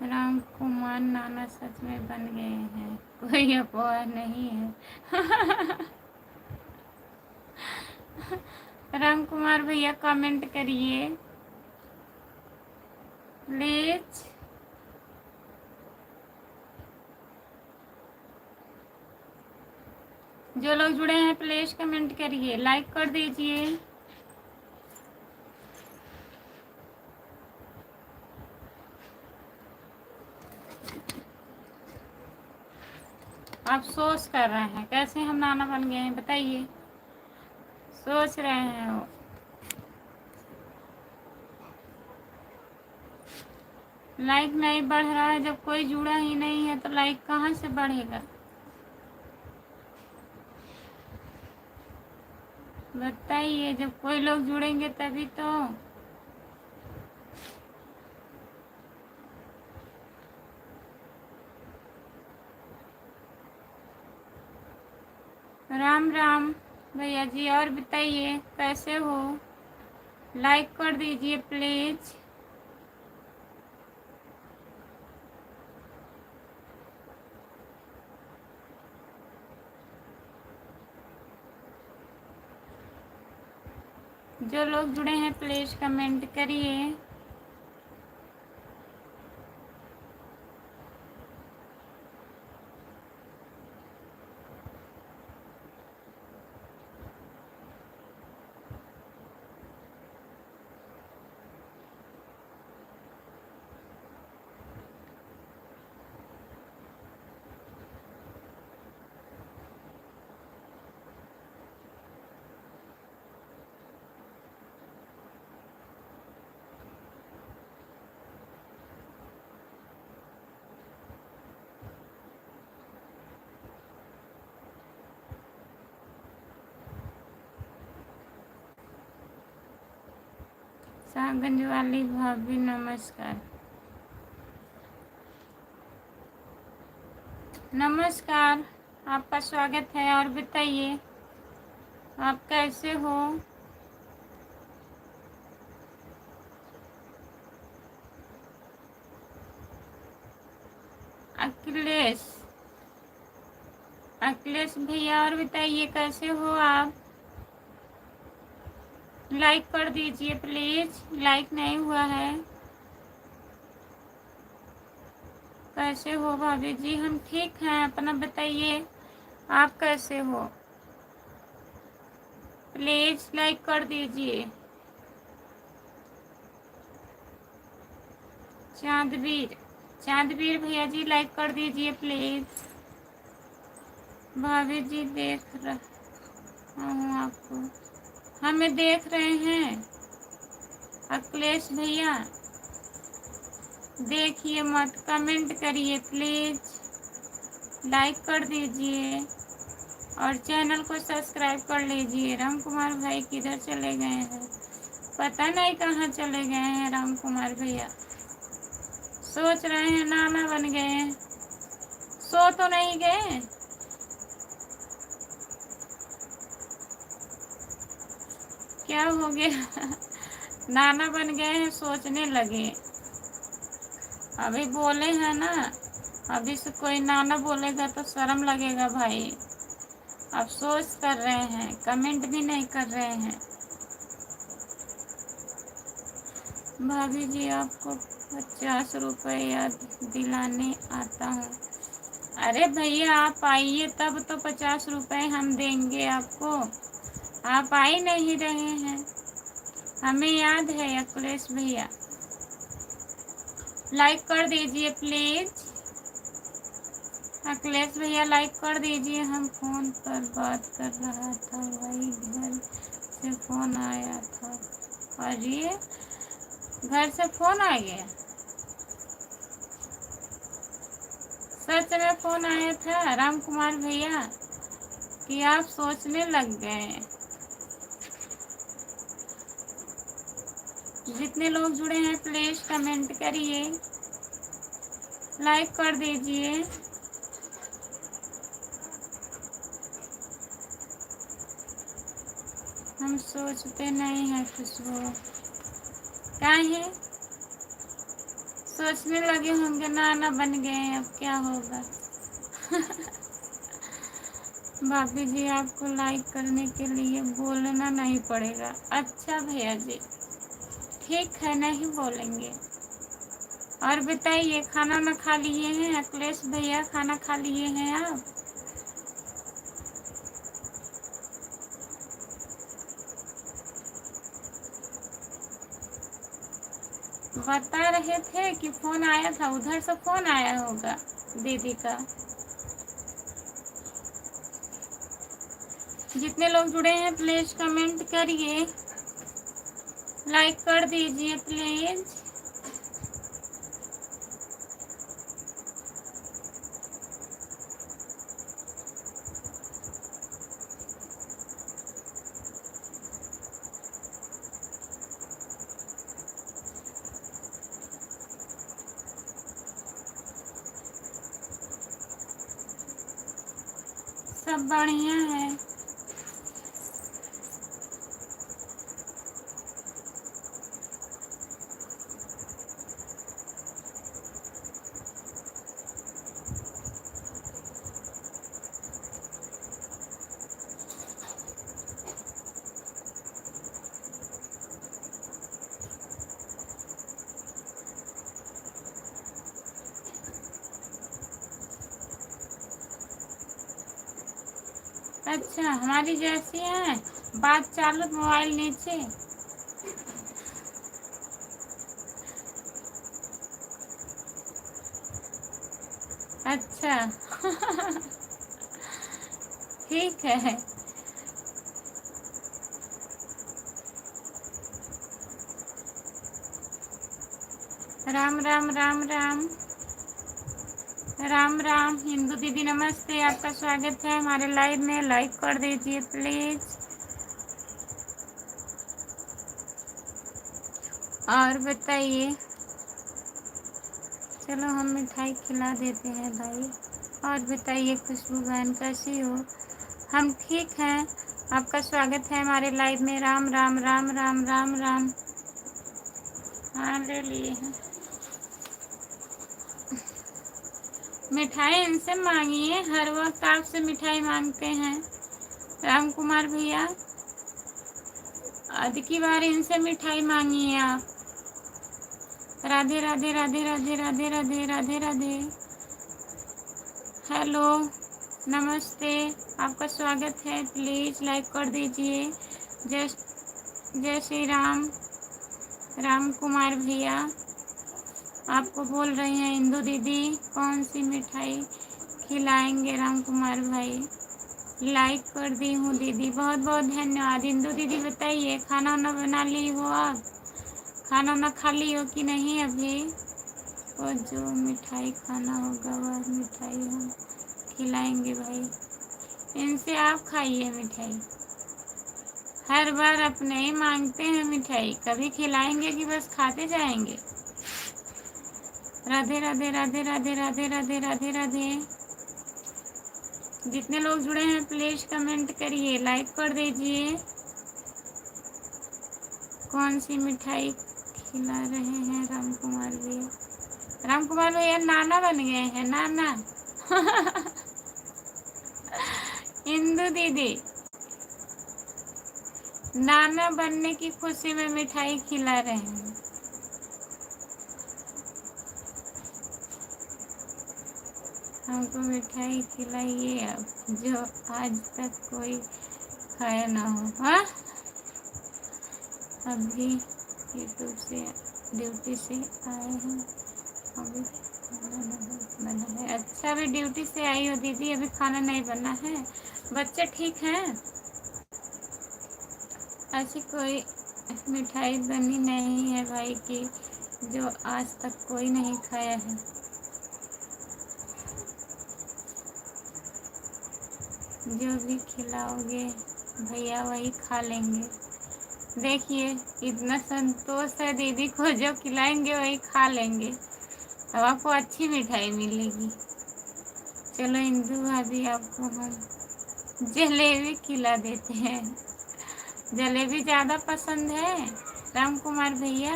राम कुमार नाना सच में बन गए हैं, कोई अफवाह नहीं है। राम कुमार भैया कमेंट करिए प्लीज। जो लोग जुड़े हैं प्लीज कमेंट करिए, लाइक कर दीजिए। आप सोच कर रहे हैं कैसे हम नाना बन गए हैं, बताइए। सोच रहे हैं वो। लाइक नहीं बढ़ रहा है, जब कोई जुड़ा ही नहीं है तो लाइक कहाँ से बढ़ेगा, बताइए। जब कोई लोग जुड़ेंगे तभी तो। राम राम भैया जी, और बताइए कैसे हो, लाइक कर दीजिए प्लीज। जो लोग जुड़े हैं प्लीज कमेंट करिए। सागंज वाली भाभी नमस्कार। नमस्कार, आपका स्वागत है। और बताइए आप कैसे हो। अखिलेश, अखिलेश भैया, और बताइए कैसे हो आप। लाइक कर दीजिए प्लीज, लाइक नहीं हुआ है। कैसे हो भाभी जी, हम ठीक हैं, अपना बताइए आप कैसे हो। प्लीज लाइक कर दीजिए। चांदवीर, चांदवीर भैया जी लाइक कर दीजिए प्लीज। भाभी जी देख रहा हूँ आपको, हमें देख रहे हैं। अखिलेश भैया देखिए मत, कमेंट करिए प्लीज, लाइक कर दीजिए और चैनल को सब्सक्राइब कर लीजिए। राम कुमार भाई किधर चले गए हैं, पता नहीं कहाँ चले गए हैं राम कुमार भैया। सोच रहे हैं नाना बन गए हैं, सो तो नहीं गए। क्या हो गया? नाना बन गए हैं, सोचने लगे। अभी बोले हैं ना, अभी से कोई नाना बोलेगा तो शर्म लगेगा भाई। अफसोस कर रहे हैं, कमेंट भी नहीं कर रहे हैं। भाभी जी आपको 50 रुपये याद दिलाने आता हूँ। अरे भैया आप आइए तब तो 50 रुपये हम देंगे आपको। आप आ ही नहीं रहे हैं, हमें याद है अखिलेश भैया। लाइक कर दीजिए प्लीज। अखिलेश भैया लाइक कर दीजिए। हम फोन पर बात कर रहा था, वही घर से फोन आया था। अरे घर से फोन आ गया, सच में फोन आया था राम कुमार भैया कि आप सोचने लग गए। जितने लोग जुड़े हैं प्लीज कमेंट करिए, लाइक कर दीजिए। हम सोचते नहीं हैं खुशबू, क्या है सोचने लगे होंगे नाना बन गए अब क्या होगा। भाभी जी आपको लाइक करने के लिए बोलना नहीं पड़ेगा। अच्छा भैया जी ठीक है, नहीं बोलेंगे। और बताइए खाना ना खा लिए हैं अखिलेश भैया, खाना खा लिए हैं आप? बता रहे थे कि फोन आया था, उधर से फोन आया होगा दीदी का। जितने लोग जुड़े हैं प्लीज कमेंट करिए, लाइक कर दीजिए प्लीज। सब बढ़िया है। अच्छा हमारी जैसी है, बात चालू मोबाइल नीचे। अच्छा ठीक है। राम राम राम राम राम राम। हिंदू दीदी नमस्ते, आपका स्वागत है हमारे लाइव में, लाइक कर दीजिए प्लीज। और बताइए, चलो हम मिठाई खिला देते हैं भाई। और बताइए खुशबू बहन कैसी हो? हम ठीक हैं, आपका स्वागत है हमारे लाइव में। राम राम राम राम राम राम। हाँ ले लिए हैं मिठाई, इनसे मांगिए, हर वक्त आपसे मिठाई मांगते हैं राम कुमार भैया। आज की बार इनसे मिठाई मांगिए आप। राधे राधे राधे राधे राधे राधे राधे राधे। हेलो नमस्ते, आपका स्वागत है, प्लीज लाइक कर दीजिए। जय जय श्री राम। राम कुमार भैया आपको बोल रही हैं इंदू दीदी, कौन सी मिठाई खिलाएंगे राम कुमार भाई? लाइक कर दी हूँ दीदी, बहुत बहुत धन्यवाद। इंदू दीदी बताइए खाना वाना बना ली हो आप? खाना वाना खा ली हो कि नहीं अभी? और जो मिठाई खाना होगा वह मिठाई हम खिलाएंगे भाई। इनसे आप खाइए मिठाई, हर बार अपने ही मांगते हैं मिठाई, कभी खिलाएंगे कि बस खाते जाएंगे? राधे राधे राधे राधे राधे राधे राधे राधे। जितने लोग जुड़े हैं प्लीज कमेंट करिए, लाइक कर दीजिए। कौन सी मिठाई खिला रहे हैं राम कुमार भैया? राम कुमार भैया नाना बन गए हैं, नाना। इंदु दीदी नाना बनने की खुशी में मिठाई खिला रहे हैं। हमको मिठाई खिलाइए अब, जो आज तक कोई खाया ना हो। हाँ अभी यूट्यूब से ड्यूटी से आए हैं, अभी खाना नहीं बना है। अच्छा अभी ड्यूटी से आई हो दीदी, अभी खाना नहीं बना है? बच्चे ठीक हैं? ऐसी कोई मिठाई बनी नहीं है भाई की जो आज तक कोई नहीं खाया है। जो भी खिलाओगे भैया वही खा लेंगे। देखिए इतना संतोष है दीदी को, जो खिलाएंगे वही खा लेंगे। अब आपको अच्छी मिठाई मिलेगी। चलो इंदु भाभी आपको हम जलेबी खिला देते हैं। जलेबी ज़्यादा पसंद है राम कुमार भैया?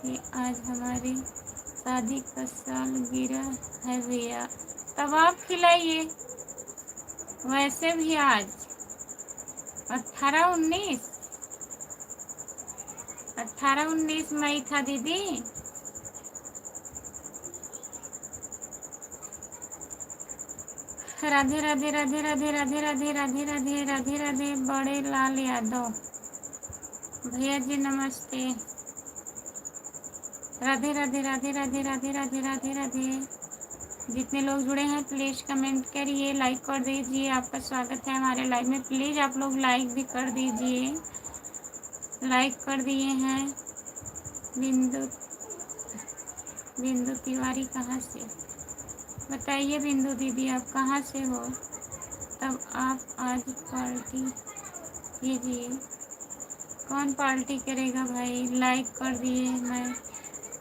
कि आज हमारी शादी का सालगिरह है भैया, तब आप खिलाइए। वैसे भी आज 18-19 मई था दीदी। राधे राधे राधे राधे राधे राधे राधे राधे राधे राधे बड़े लाल यादव भैया जी नमस्ते। राधे राधे राधे राधे राधे राधे राधे राधे। जितने लोग जुड़े हैं प्लीज कमेंट करिए, लाइक कर दीजिए। आपका स्वागत है हमारे लाइव में। प्लीज आप लोग लाइक भी कर दीजिए। लाइक कर दिए हैं। बिंदु बिंदु तिवारी कहाँ से, बताइए बिंदु दीदी आप कहाँ से हो। तब आप आज पार्टी कीजिए। कौन पार्टी करेगा भाई। लाइक कर दिए, मैं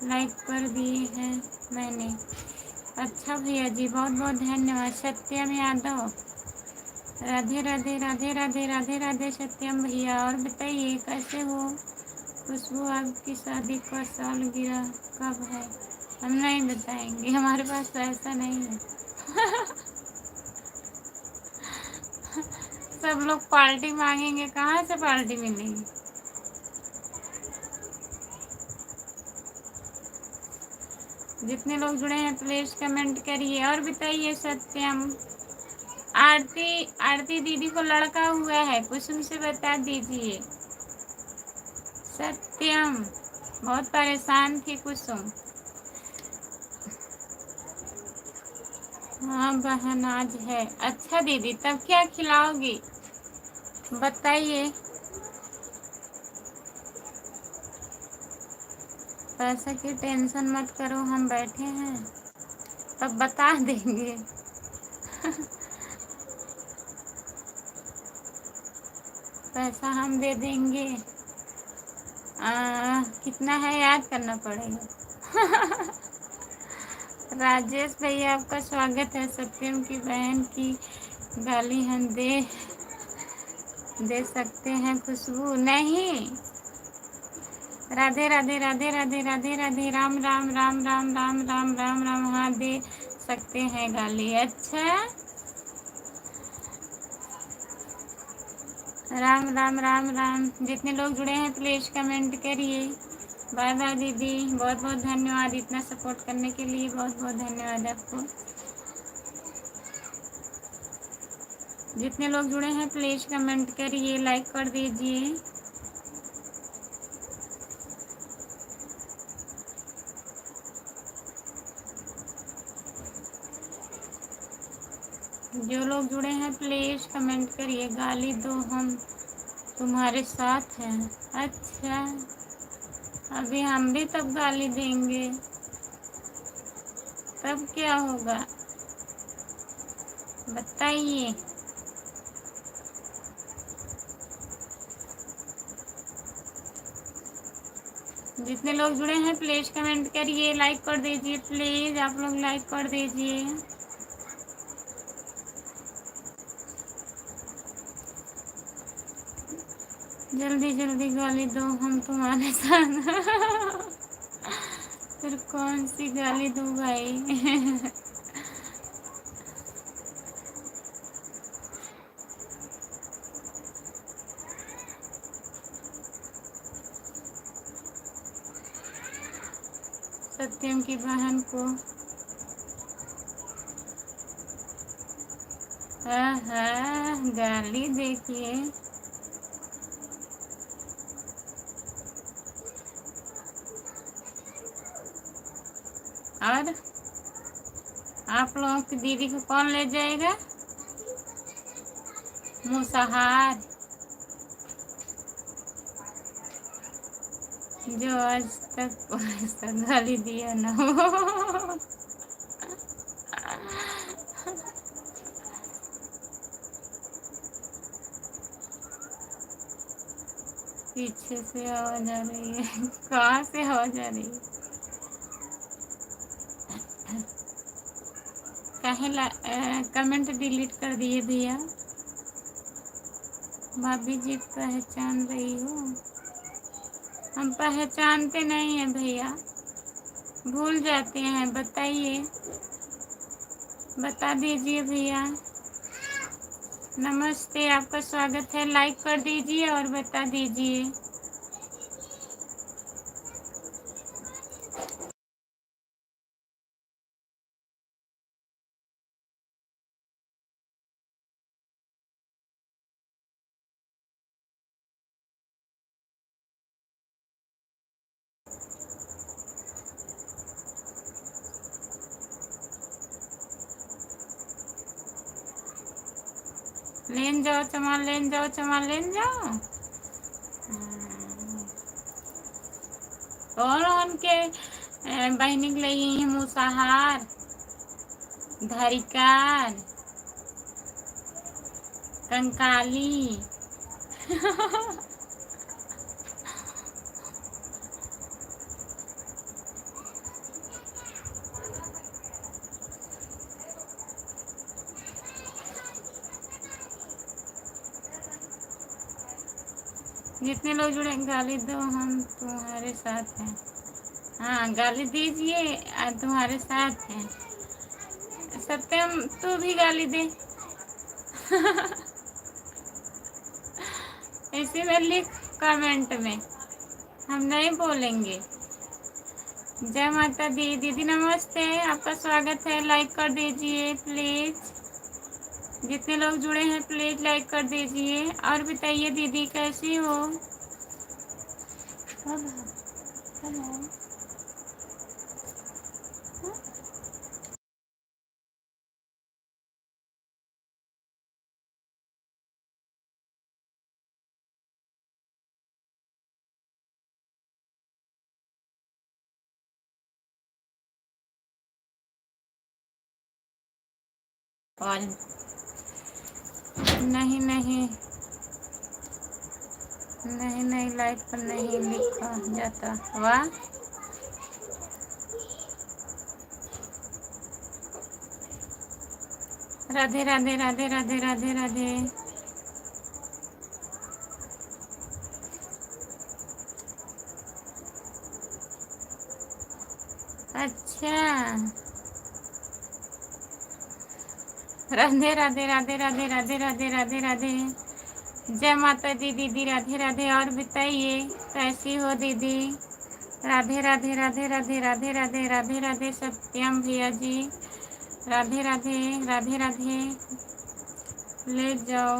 लाइक कर दिए हैं मैंने। अच्छा भैया जी बहुत बहुत धन्यवाद। सत्यम यादव राधे राधे राधे राधे राधे राधे सत्यम भैया। और बताइए कैसे हो। खुशबू आपकी शादी का सालगिरह कब है। हम नहीं बताएंगे, हमारे पास पैसा नहीं है। सब लोग पार्टी मांगेंगे, कहाँ से पार्टी मिलेगी। जितने लोग जुड़े हैं प्लीज कमेंट करिए और बताइए। सत्यम आरती आरती दीदी को लड़का हुआ है, कुसुम से बता दीजिए। सत्यम बहुत परेशान थी कुसुम। हाँ बहन आज है। अच्छा दीदी तब क्या खिलाओगी बताइए। पैसा की टेंशन मत करो, हम बैठे हैं तब बता देंगे। पैसा हम दे देंगे। कितना है याद करना पड़ेगा। राजेश भैया आपका स्वागत है। सत्यम की बहन की गाली हम दे सकते हैं खुशबू नहीं। राधे राधे राधे राधे राधे राधे राम राम राम राम राम राम राम राम। हाँ दे सकते हैं गाली। अच्छा राम राम राम राम। जितने लोग जुड़े हैं प्लीज कमेंट करिए। बाय बाय दीदी, बहुत बहुत धन्यवाद इतना सपोर्ट करने के लिए। बहुत बहुत धन्यवाद आपको। जितने लोग जुड़े हैं प्लीज कमेंट करिए, लाइक कर दीजिए। जो लोग जुड़े हैं प्लीज कमेंट करिए। गाली दो हम तुम्हारे साथ हैं। अच्छा अभी हम भी तब गाली देंगे, तब क्या होगा बताइए। जितने लोग जुड़े हैं प्लीज कमेंट करिए, लाइक कर दीजिए। प्लीज आप लोग लाइक कर दीजिए। जल्दी जल्दी गाली दो हम तुम्हारे साथ। फिर कौन सी गाली दूँ भाई। सत्यम की बहन को गाली देखिए। और आप लोगों की दीदी को कौन ले जाएगा। मुसहार जो आज तक ऐसा गाली दिया ना हो। पीछे से आवाज आ रही है। कहाँ से आवाज आ रही है। काहे कमेंट डिलीट कर दिए भैया। भाभी जी पहचान रही हो। हम पहचानते नहीं हैं भैया, भूल जाते हैं। बताइए, बता दीजिए भैया। नमस्ते, आपका स्वागत है। लाइक कर दीजिए और बता दीजिए। लेन जाओ सामान, लेन जाओ सामान, लेन जाओ। कौन उनके बहनिक लगी मुसाहार धरिकार कंकाली। जितने लोग जुड़े गाली दो, हम तुम्हारे साथ हैं। हाँ, गाली दीजिए, तुम्हारे साथ हैं। सत्यम, तू भी गाली दे। इसी में लिख कमेंट में, हम नहीं बोलेंगे। जय माता दी। दीदी नमस्ते, आपका स्वागत है। लाइक कर दीजिए प्लीज। जितने लोग जुड़े हैं प्लीज लाइक कर दीजिए। और बताइए दीदी कैसी हो? और नहीं नहीं नहीं नहीं, लाइक पर नहीं लिखा जाता। वाह, राधे राधे राधे राधे राधे राधे। अच्छा, राधे राधे राधे राधे राधे राधे राधे राधे। जय माता दी दीदी, राधे राधे। और बताइए कैसी हो दीदी? राधे राधे राधे राधे राधे राधे राधे राधे। सत्यम भैया जी, राधे राधे राधे राधे। ले जाओ,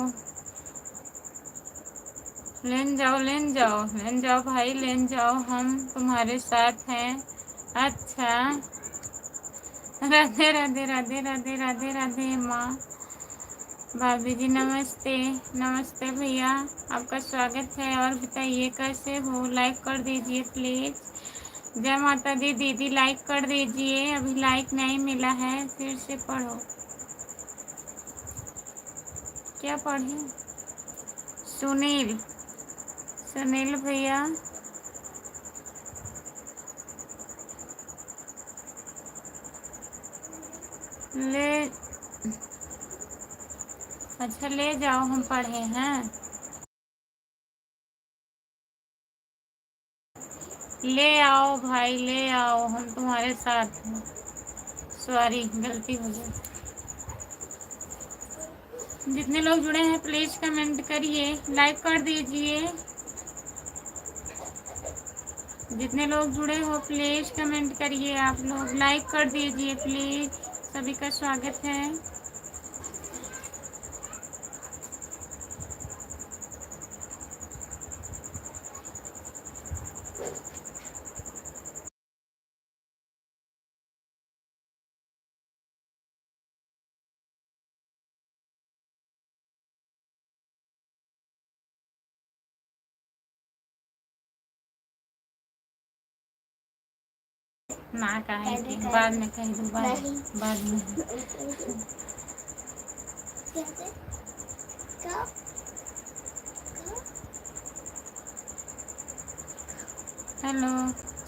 लेन जाओ, लेन जाओ, लेन जाओ भाई, लेन जाओ, हम तुम्हारे साथ हैं। अच्छा, राधे राधे राधे राधे राधे राधे। माँ भाभी जी नमस्ते। नमस्ते भैया, आपका स्वागत है। और बताइए कैसे हो? लाइक कर दीजिए प्लीज। जय माता दी दीदी, लाइक कर दीजिए। अभी लाइक नहीं मिला है, फिर से पढ़ो। क्या पढ़े? सुनील, सुनील भैया, ले, अच्छा ले जाओ, हम पढ़े हैं। ले आओ भाई, ले आओ, हम तुम्हारे साथ हैं। सॉरी, गलती हो गई। जितने लोग जुड़े हैं प्लीज कमेंट करिए, लाइक कर दीजिए। जितने लोग जुड़े हो प्लीज कमेंट करिए। आप लोग लाइक कर दीजिए प्लीज। सभी का स्वागत है। ना कहेंगे, बाद में कह दूँ, बाद में। हेलो,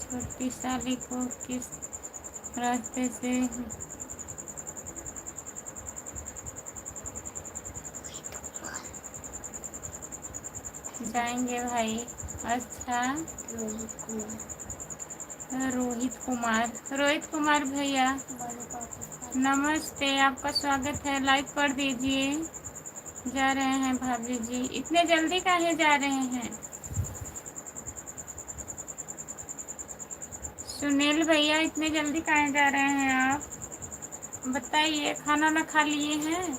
छोटी साली को किस रास्ते से जाएंगे भाई? अच्छा, रोहित कुमार भैया नमस्ते, आपका स्वागत है। लाइक कर दीजिए। जा रहे हैं भाभी जी, इतने जल्दी काहे जा रहे हैं? सुनील भैया इतने जल्दी काहे जा रहे हैं आप? बताइए, खाना ना खा लिए हैं?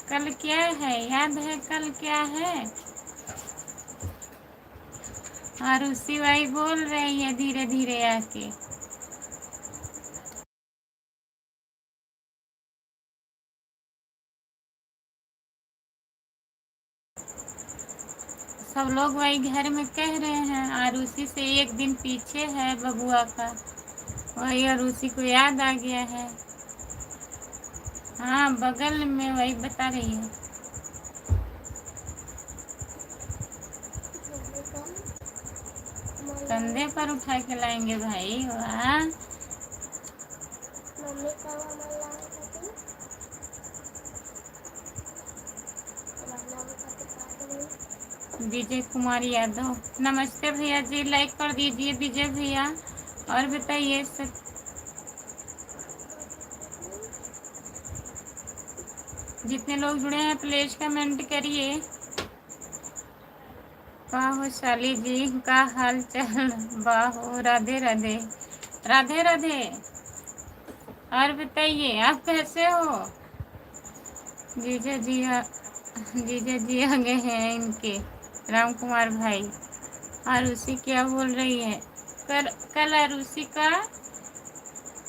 कल क्या है, याद है कल क्या है? आरुषि भाई बोल रही है धीरे धीरे आके। सब लोग वही घर में कह रहे हैं आरुषि से एक दिन पीछे है बबुआ का। वही आरुषि को याद आ गया है। हाँ, बगल में, वही बता रही है। कंधे पर उठा के लाएंगे भाई, वाह। विजय कुमार यादव नमस्ते भैया जी, लाइक कर दीजिए विजय भैया। और बताइए जितने लोग जुड़े हैं प्लीज कमेंट करिए। बाहो शाली जी का हाल चाल? बाहो, राधे राधे। राधे राधे। और बताइए आप कैसे हो? जीजा जी जीजा जी आ गए हैं इनके, राम कुमार भाई। आरुषि क्या बोल रही है? कल आरुषि का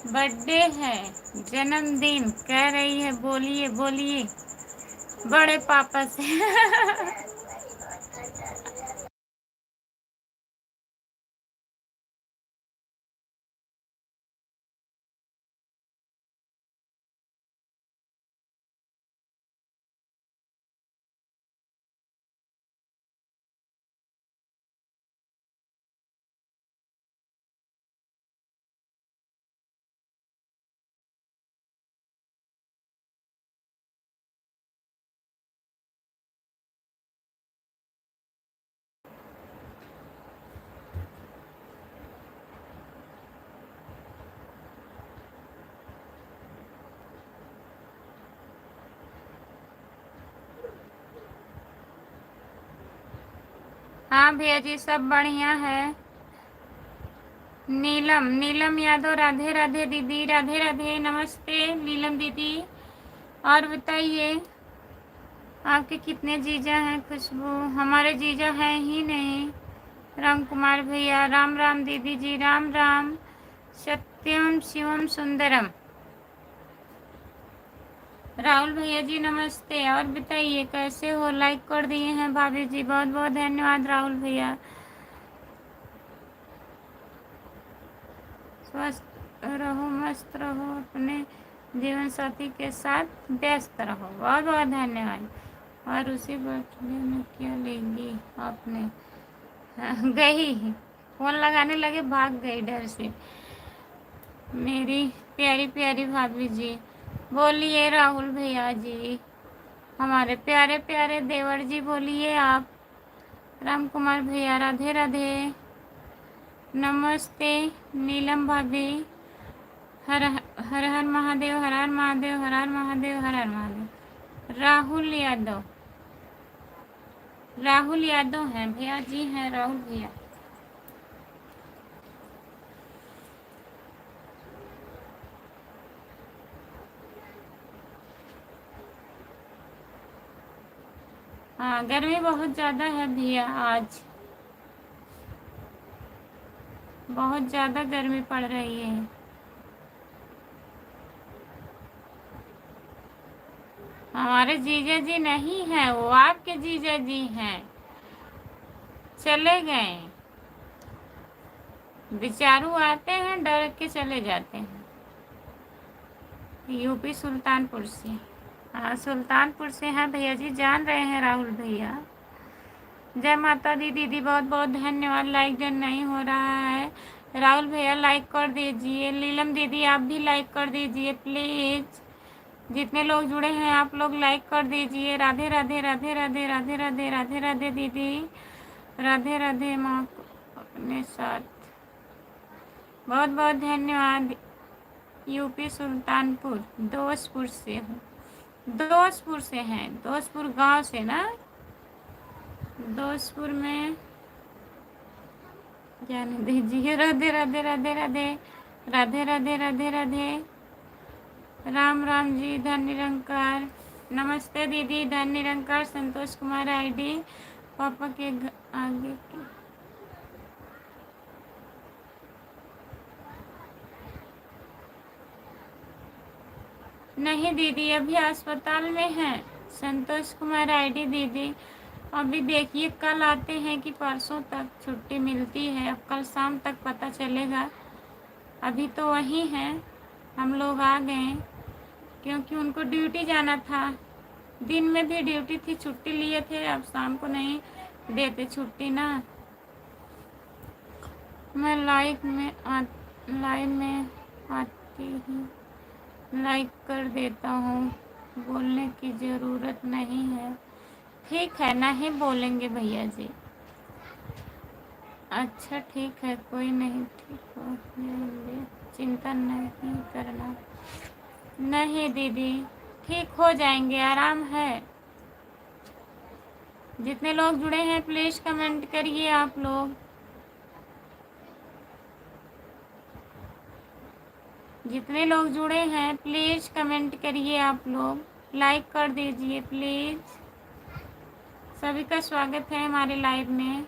बर्थडे है, जन्मदिन कह रही है। बोलिए बोलिए बड़े पापा से। हाँ भैया जी, सब बढ़िया है। नीलम यादव राधे राधे दीदी, राधे राधे, नमस्ते नीलम दीदी। और बताइए आपके कितने जीजा हैं? खुशबू, हमारे जीजा हैं ही नहीं। राम कुमार भैया राम राम, दीदी जी राम राम। सत्यम शिवम सुंदरम, राहुल भैया जी नमस्ते। और बताइए कैसे हो? लाइक कर दिए हैं भाभी जी, बहुत बहुत धन्यवाद राहुल भैया। स्वस्थ रहो, मस्त रहो, अपने जीवन साथी के साथ व्यस्त रहो, बहुत बहुत धन्यवाद। और उसी बर्थडे में क्या लेंगी आपने? गई, फोन लगाने लगे भाग गई डर से। मेरी प्यारी प्यारी भाभी जी बोलिए, राहुल भैया जी, हमारे प्यारे प्यारे देवर जी बोलिए आप। राम कुमार भैया राधे राधे, नमस्ते नीलम भाभी। हर हर हर महादेव, हर हर महादेव, हर हर महादेव, हर हर महादेव। राहुल यादव हैं भैया जी, हैं राहुल भैया। हाँ, गर्मी बहुत ज़्यादा है भैया, आज बहुत ज़्यादा गर्मी पड़ रही है। हमारे जीजा जी नहीं हैं, वो आपके जीजा जी हैं, चले गए। बेचारू आते हैं, डर के चले जाते हैं। यूपी सुल्तानपुर से। हाँ, सुल्तानपुर से हैं भैया जी, जान रहे हैं राहुल भैया। जय माता दी दीदी, बहुत बहुत धन्यवाद। लाइक डन नहीं हो रहा है, राहुल भैया लाइक कर दीजिए। नीलम दीदी आप भी लाइक कर दीजिए प्लीज़। जितने लोग जुड़े हैं आप लोग लाइक कर दीजिए। राधे राधे राधे राधे राधे राधे राधे राधे दीदी, राधे राधे माँ को अपने साथ। बहुत बहुत धन्यवाद। यूपी सुल्तानपुर दोस्तपुर से हूँ, दोस्तपुर से हैं, दोस्तपुर गांव से ना, दोस्तपुर में जाने दीजिए। राधे राधे राधे राधे राधे राधे राधे राधे। राम राम जी। धन निरंकार। नमस्ते दीदी। धन निरंकार। संतोष कुमार आईडी पापा के आगे की। नहीं दीदी अभी अस्पताल में हैं। संतोष कुमार आईडी दीदी। अभी देखिए कल आते हैं कि परसों तक छुट्टी मिलती है, अब कल शाम तक पता चलेगा। अभी तो वहीं हैं, हम लोग आ गए क्योंकि उनको ड्यूटी जाना था। दिन में भी ड्यूटी थी, छुट्टी लिए थे, अब शाम को नहीं देते छुट्टी ना। मैं लाइव में आती हूँ, लाइक कर देता हूँ, बोलने की ज़रूरत नहीं है। ठीक है, नहीं बोलेंगे भैया जी। अच्छा ठीक है, कोई नहीं, ठीक हो जाएंगे, चिंता नहीं करना। नहीं दीदी ठीक हो जाएंगे, आराम है। जितने लोग जुड़े हैं प्लीज़ कमेंट करिए आप लोग। जितने लोग जुड़े हैं प्लीज़ कमेंट करिए आप लोग, लाइक कर दीजिए प्लीज़। सभी का स्वागत है हमारे लाइव में।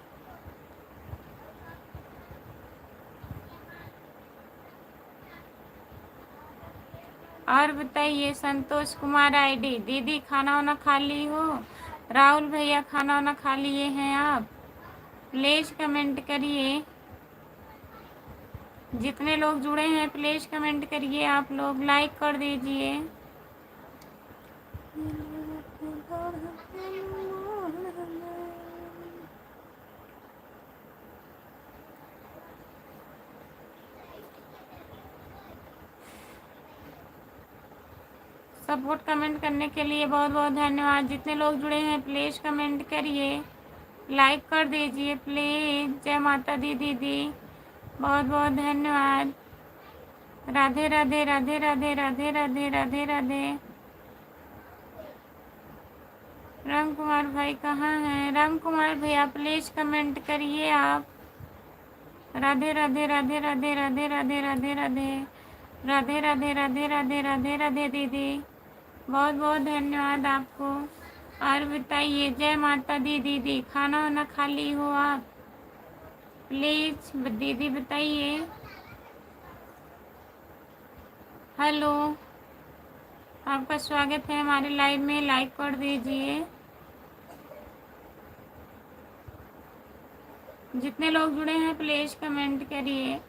और बताइए संतोष कुमार आईडी दीदी खाना वाना खा ली हो? राहुल भैया खाना वाना खा लिए हैं आप? प्लीज़ कमेंट करिए। जितने लोग जुड़े हैं प्लीज़ कमेंट करिए आप लोग, लाइक कर दीजिए। सपोर्ट कमेंट करने के लिए बहुत बहुत धन्यवाद। जितने लोग जुड़े हैं प्लीज़ कमेंट करिए, लाइक कर दीजिए प्लीज़। जय माता दी दीदी, बहुत बहुत धन्यवाद। राधे राधे राधे राधे राधे राधे राधे राधे। राम कुमार भाई कहाँ हैं? राम कुमार भैया प्लीज़ कमेंट करिए आप। राधे राधे राधे राधे राधे राधे राधे राधे राधे राधे राधे राधे राधे राधे दीदी, बहुत बहुत धन्यवाद आपको। और बताइए जय माता दी दीदी, खाना वाना खा ली हो आप? प्लीज़ दीदी बताइए। हेलो, आपका स्वागत है हमारे लाइव में, लाइक कर दीजिए। जितने लोग जुड़े हैं प्लीज़ कमेंट करिए।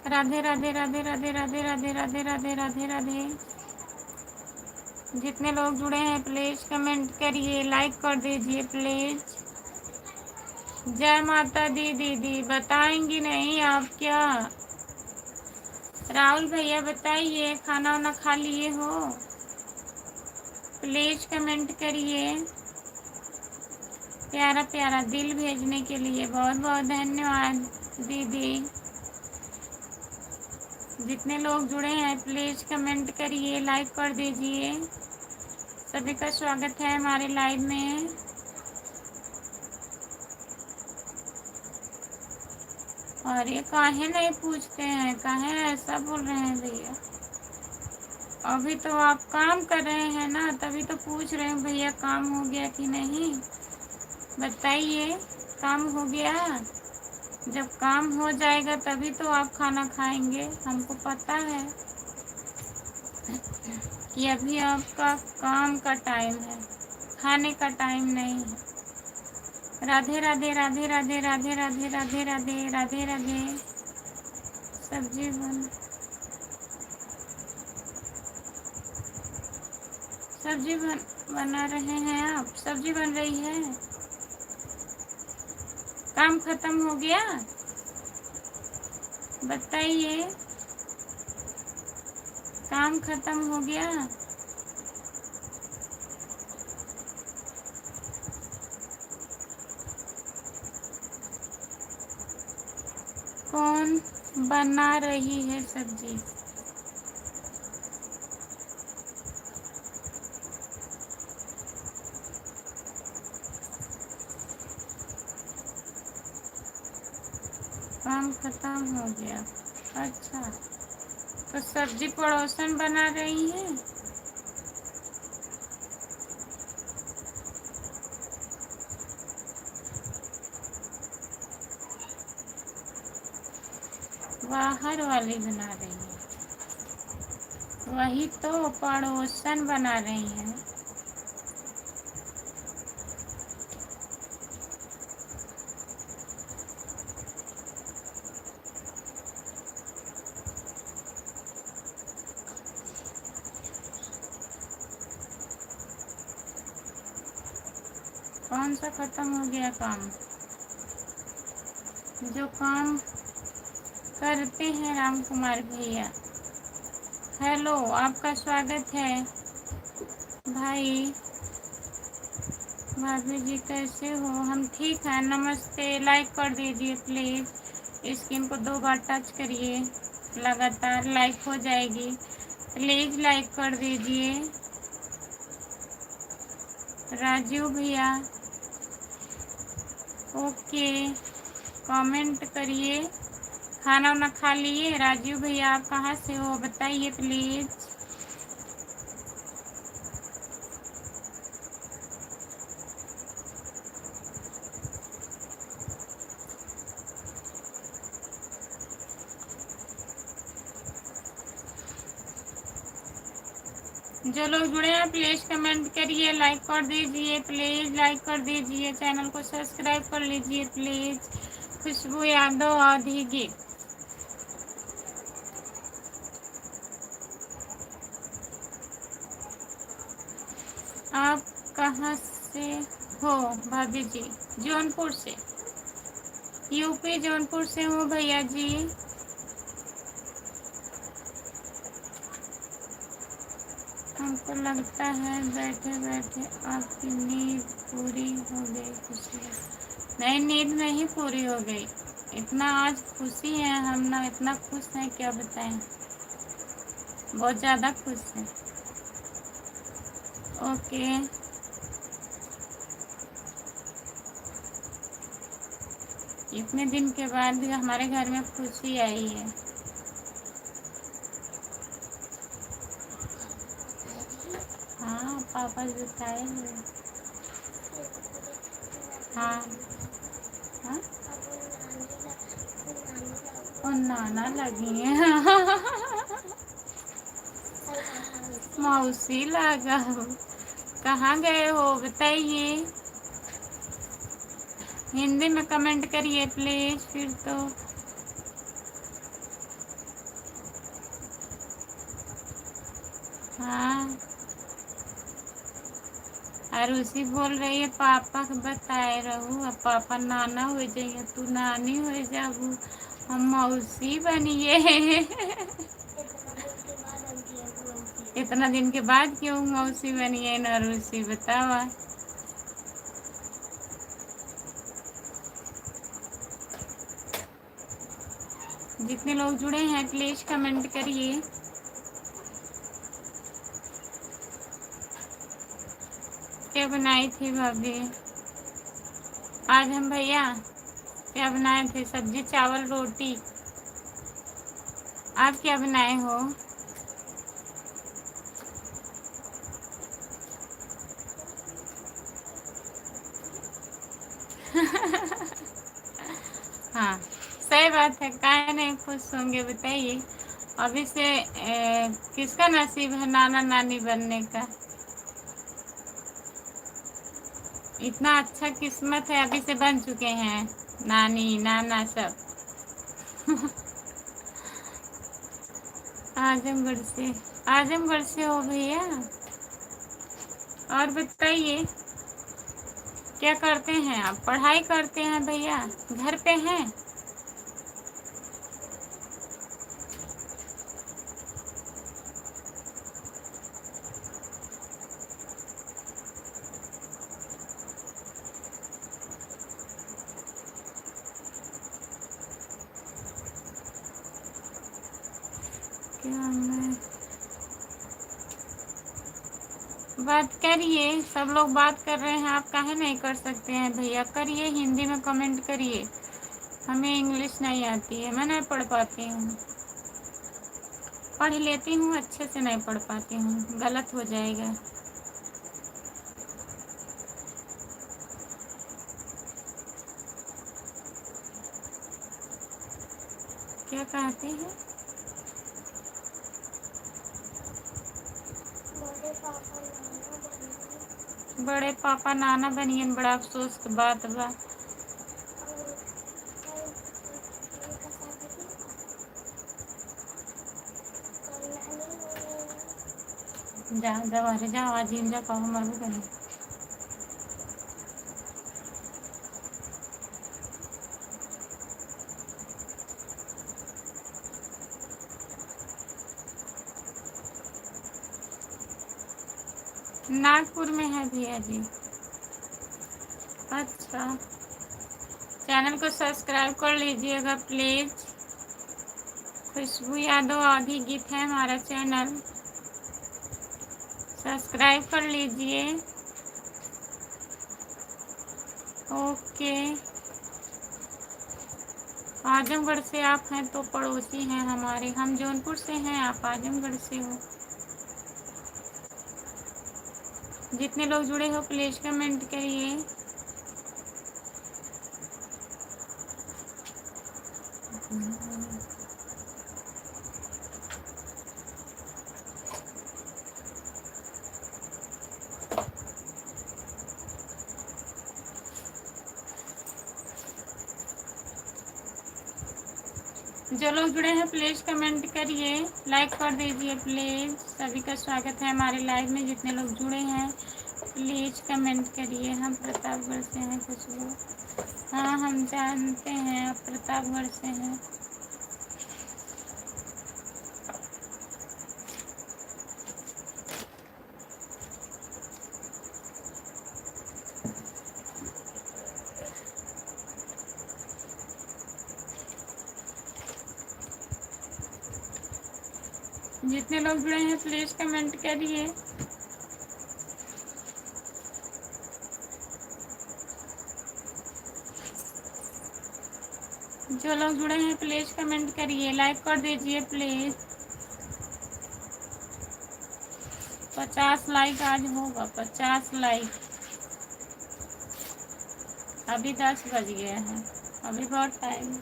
राधे राधे राधे राधे राधे राधे राधे राधे राधे राधे। जितने लोग जुड़े हैं प्लीज़ कमेंट करिए, लाइक कर दीजिए प्लीज़। जय माता दी दीदी, बताएंगी नहीं आप क्या? राहुल भैया बताइए खाना वाना खा लिए हो? प्लीज़ कमेंट करिए। प्यारा प्यारा दिल भेजने के लिए बहुत बहुत धन्यवाद दीदी। जितने लोग जुड़े हैं प्लीज़ कमेंट करिए, लाइक कर दीजिए। सभी का स्वागत है हमारे लाइव में। और ये काहे नहीं पूछते हैं, काहे ऐसा बोल रहे हैं भैया? अभी तो आप काम कर रहे हैं ना, तभी तो पूछ रहे हैं भैया काम हो गया कि नहीं। बताइए काम हो गया? जब काम हो जाएगा तभी तो आप खाना खाएंगे। हमको पता है कि अभी आपका काम का टाइम है, खाने का टाइम नहीं है। राधे राधे राधे राधे राधे राधे राधे राधे राधे राधे। सब्जी बना रहे हैं आप? सब्जी बन रही है। काम खत्म हो गया? बताइए, काम खत्म हो गया? कौन बना रही है सब्जी? काम खत्म हो गया। अच्छा, तो सब्जी पड़ोसन बना रही है। बाहर वाली बना रही है। वही तो, पड़ोसन बना रही है। कौन सा खत्म हो गया काम? जो काम करते हैं राम कुमार भैया। हेलो, आपका स्वागत है भाई। भाभी जी कैसे हो? हम ठीक हैं, नमस्ते। लाइक कर दीजिए प्लीज़। स्क्रीन को 2 बार टच करिए, लगातार लाइक हो जाएगी। प्लीज़ लाइक कर दीजिए। राजू भैया, ओके, कमेंट करिए। खाना वाना खा लिए? राजू भैया आप कहाँ से हो बताइए प्लीज़। जो लोग जुड़े हैं प्लीज़ कमेंट करिए, लाइक कर दीजिए, प्लीज़ लाइक कर दीजिए, चैनल को सब्सक्राइब कर लीजिए प्लीज़। खुशबू यादव आधिगी, आप कहाँ से हो भाभी जी? जौनपुर से, यूपी जौनपुर से हूँ भैया जी। हमको लगता है बैठे बैठे आपकी नींद पूरी हो गई। खुशी नहीं, नींद नहीं पूरी हो गई। इतना आज खुशी है हम ना, इतना खुश हैं क्या बताएं, बहुत ज़्यादा खुश हैं। ओके, इतने दिन के बाद भी हमारे घर में खुशी आई है। हाँ, पापा बताए हुए। हाँ हाँ, और नाना लगी है। मौसी लगा हो। कहाँ गए हो बताइए। हिंदी में कमेंट करिए प्लीज़ फिर तो। हाँ, और उसी बोल रही है पापा के बताए रहू, अब पापा नाना हो जाइए, तू नानी हो जाबू, हम मौसी बनिए। इतना दिन के बाद क्यों मौसी बनिए न रूसी बतावा। जितने लोग जुड़े हैं प्लीज कमेंट करिए। क्या बनाई थी भाभी? आज हम भैया क्या बनाए थे? सब्जी चावल रोटी। आप क्या बनाए हो? हाँ, सही बात है, काहे नहीं खुश होंगे बताइए। अभी से किसका नसीब है नाना नानी बनने का? इतना अच्छा किस्मत है, अभी से बन चुके हैं नानी नाना सब। आजमगढ़ से। आजमगढ़ से हो भैया? और बताइए, क्या करते हैं आप? पढ़ाई करते हैं भैया? घर पे हैं? क्या मैं बात करिए, सब लोग बात कर रहे हैं, आप काहे नहीं कर सकते हैं भैया? करिए, हिंदी में कमेंट करिए। हमें इंग्लिश नहीं आती है, मैं नहीं पढ़ पाती हूँ। पढ़ लेती हूँ, अच्छे से नहीं पढ़ पाती हूँ, गलत हो जाएगा। क्या कहते हैं? बड़े पापा नाना बनियन, बड़ा अफसोस की बात बा। जा दवारे जा, आज जा पाओ मरू बने। नागपुर में है भैया जी। अच्छा, चैनल को सब्सक्राइब कर लीजिएगा प्लीज। खुशबू यादव आदि गीत है हमारा चैनल, सब्सक्राइब कर लीजिए। ओके। आजमगढ़ से आप हैं तो पड़ोसी हैं हमारे, हम जौनपुर से हैं, आप आजमगढ़ से हो। जितने लोग जुड़े हो प्लीज कमेंट करिए। जो लोग जुड़े हैं प्लीज कमेंट करिए, लाइक कर दीजिए प्लीज। सभी का स्वागत है हमारे लाइव में। जितने लोग जुड़े हैं प्लीज कमेंट करिए। हम प्रतापगढ़ से हैं कुछ लोग। हाँ, हम जानते हैं आप प्रतापगढ़ से हैं। जितने लोग जुड़े हैं प्लीज कमेंट करिए। जो लोग जुड़े हैं प्लीज कमेंट करिए, लाइक कर दीजिए प्लीज। 50 लाइक आज होगा, 50 लाइक। अभी 10 बज गए हैं, अभी बहुत टाइम।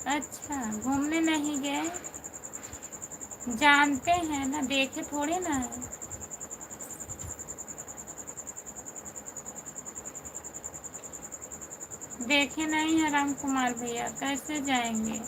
अच्छा, घूमने नहीं गए? जानते हैं ना, देखे थोड़े ना है। देखे नहीं है राम कुमार भैया, कैसे जाएंगे?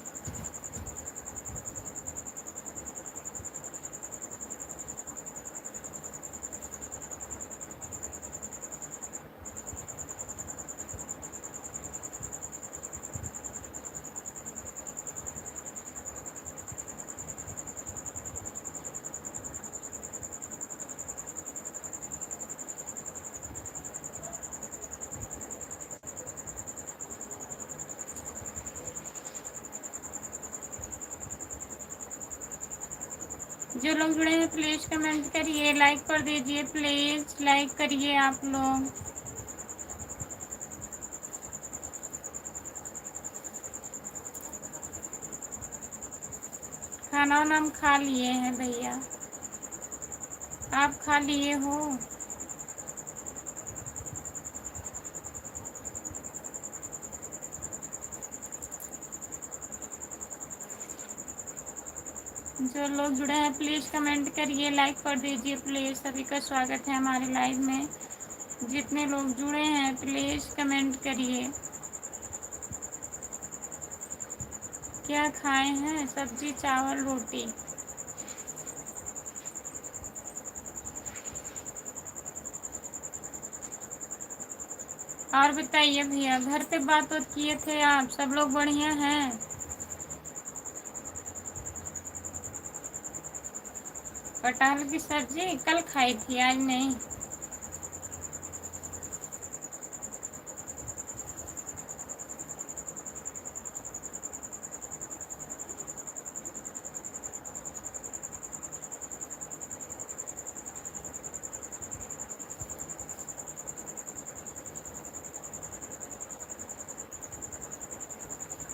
जो लोग जुड़े हैं प्लीज कमेंट करिए, लाइक कर दीजिए प्लीज, लाइक करिए आप लोग। खाना वाना हम खा लिए हैं भैया, आप खा लिए हो? जो लोग जुड़े हैं प्लीज कमेंट करिए, लाइक कर दीजिए प्लीज। सभी का स्वागत है हमारे लाइव में। जितने लोग जुड़े हैं प्लीज कमेंट करिए। क्या खाए हैं? सब्जी, चावल, रोटी। और बताइए भैया, घर पे बात किए थे आप? सब लोग बढ़िया हैं? कटहल की सब्जी कल खाई थी, आज नहीं।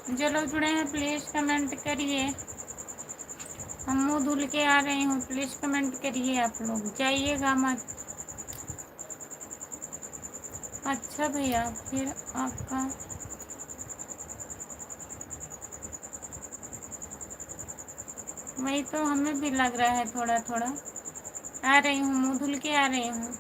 जो लोग जुड़े हैं प्लीज कमेंट करिए। हम मुँह धुल के आ रही हूँ, प्लीज कमेंट करिए। आप लोग जाइएगा मत। अच्छा भैया, फिर आपका वही तो हमें भी लग रहा है थोड़ा थोड़ा। आ रही हूँ, मुँह धुल के आ रही हूँ।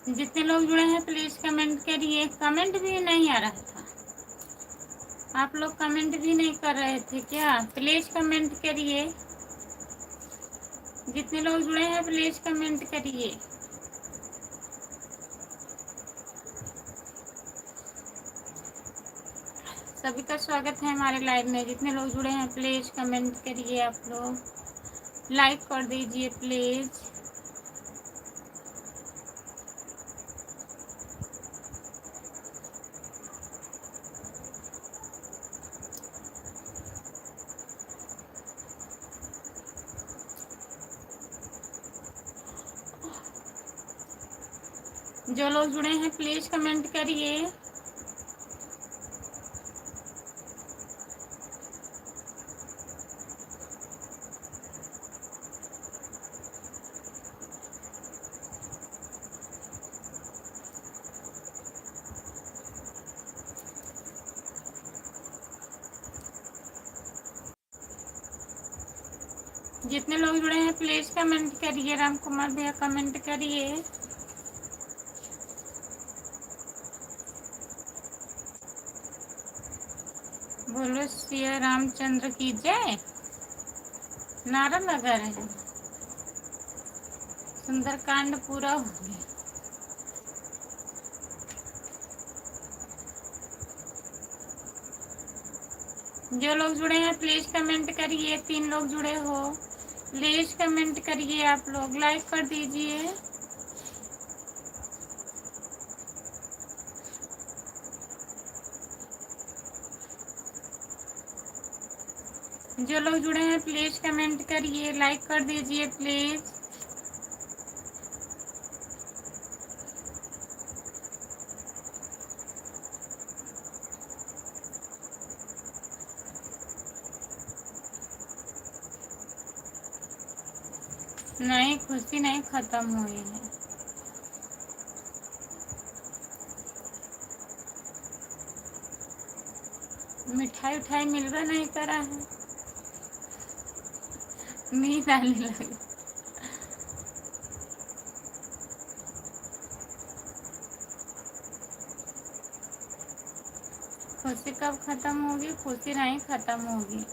जितने लोग जुड़े हैं प्लीज कमेंट करिए। कमेंट भी नहीं आ रहा था, आप लोग कमेंट भी नहीं कर रहे थे क्या? प्लीज कमेंट करिए। जितने लोग जुड़े हैं प्लीज कमेंट करिए। सभी का स्वागत है हमारे लाइव में। जितने लोग जुड़े हैं प्लीज कमेंट करिए। आप लोग लाइक कर दीजिए प्लीज। जो लोग जुड़े हैं प्लीज कमेंट करिए। जितने लोग जुड़े हैं प्लीज कमेंट करिए। राम कुमार भैया कमेंट करिए। बोलो सिया रामचंद्र की जय। नारा लगा रहे हैं। सुंदरकांड पूरा हो गया। जो लोग जुड़े हैं प्लीज कमेंट करिए। 3 लोग जुड़े हो, प्लीज कमेंट करिए। आप लोग लाइक कर दीजिए। जो लोग जुड़े हैं प्लीज कमेंट करिए, लाइक कर दीजिए प्लीज। नहीं, खुशी नहीं खत्म हुई है। मिठाई उठाई मिलवा नहीं करा है, नींद आने लगी। खुशी कब खत्म होगी? खुशी नहीं खत्म होगी।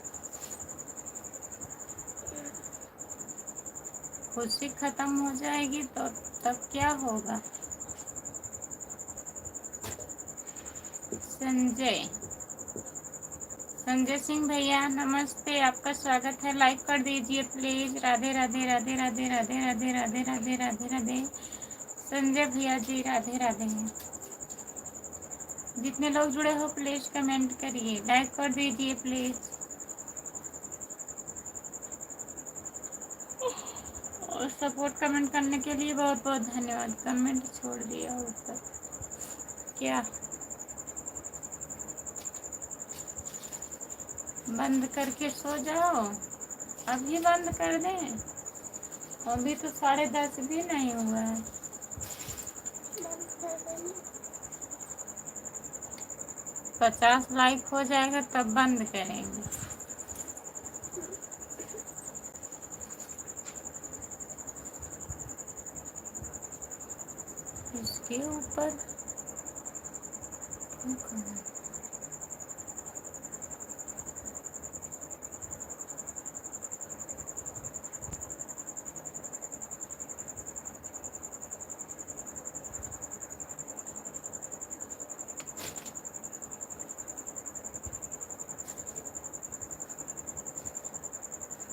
खुशी खत्म हो जाएगी तो तब क्या होगा? संजय संजय सिंह भैया नमस्ते, आपका स्वागत है। लाइक कर दीजिए प्लीज। राधे राधे राधे राधे राधे राधे राधे राधे राधे राधे। संजय भैया जी राधे राधे। जितने लोग जुड़े हो प्लीज कमेंट करिए, लाइक कर दीजिए प्लीज। और सपोर्ट कमेंट करने के लिए बहुत बहुत धन्यवाद। कमेंट छोड़ दिया ऊपर क्या? बंद करके सो जाओ? अभी बंद कर दें? अभी तो 10:30 भी नहीं हुआ है। 50 लाइक हो जाएगा तब बंद करेंगे। इसके ऊपर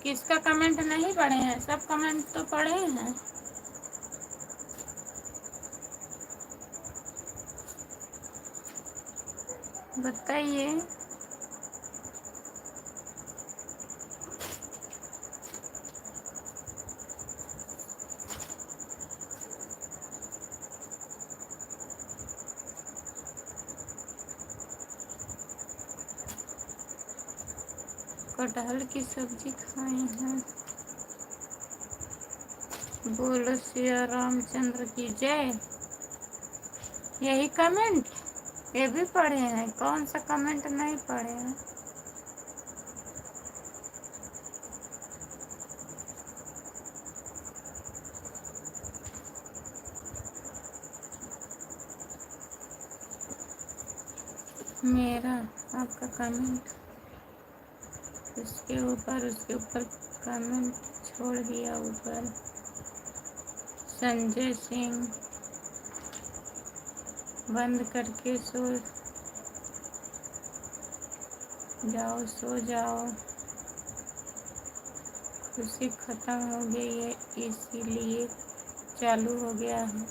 किसका कमेंट नहीं पढ़े हैं? सब कमेंट तो पढ़े हैं। बताइए। कटहल की सब्जी खाई है। बोलो सिया रामचंद्र की जय। यही कमेंट ये भी पढ़े हैं? कौन सा कमेंट नहीं पढ़े हैं? मेरा आपका कमेंट उसके ऊपर कमेंट छोड़ दिया ऊपर। संजय सिंह बंद करके सो जाओ, सो जाओ। खुशी खत्म हो गई है इसीलिए चालू हो गया है।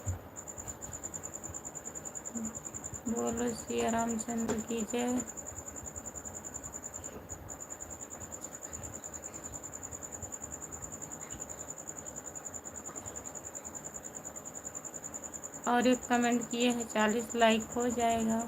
बोलो सिया रामचंद्र की जय। और एक कमेंट किए हैं 40 लाइक हो जाएगा।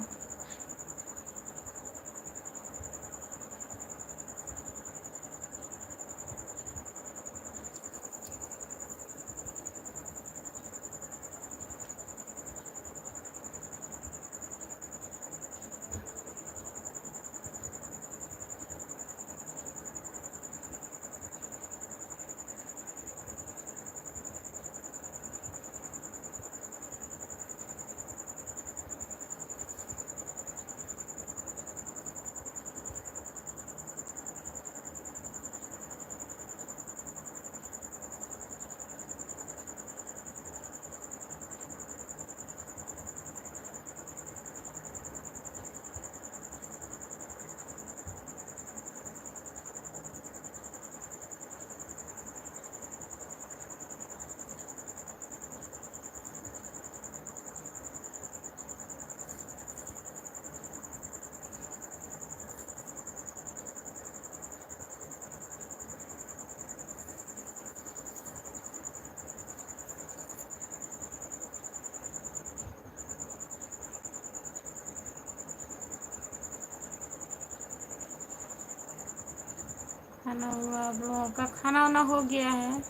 खाना हुआ? आप लोगों का खाना वाना हो गया है?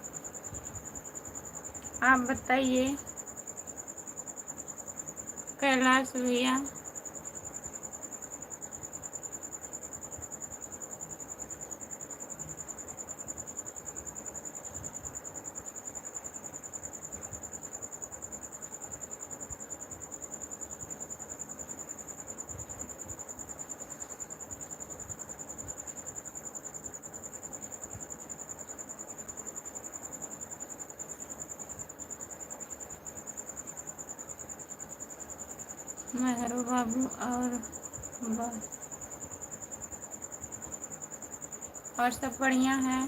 आप बताइए कैलाश भैया। मेहरू बाबू और सब बढ़िया है।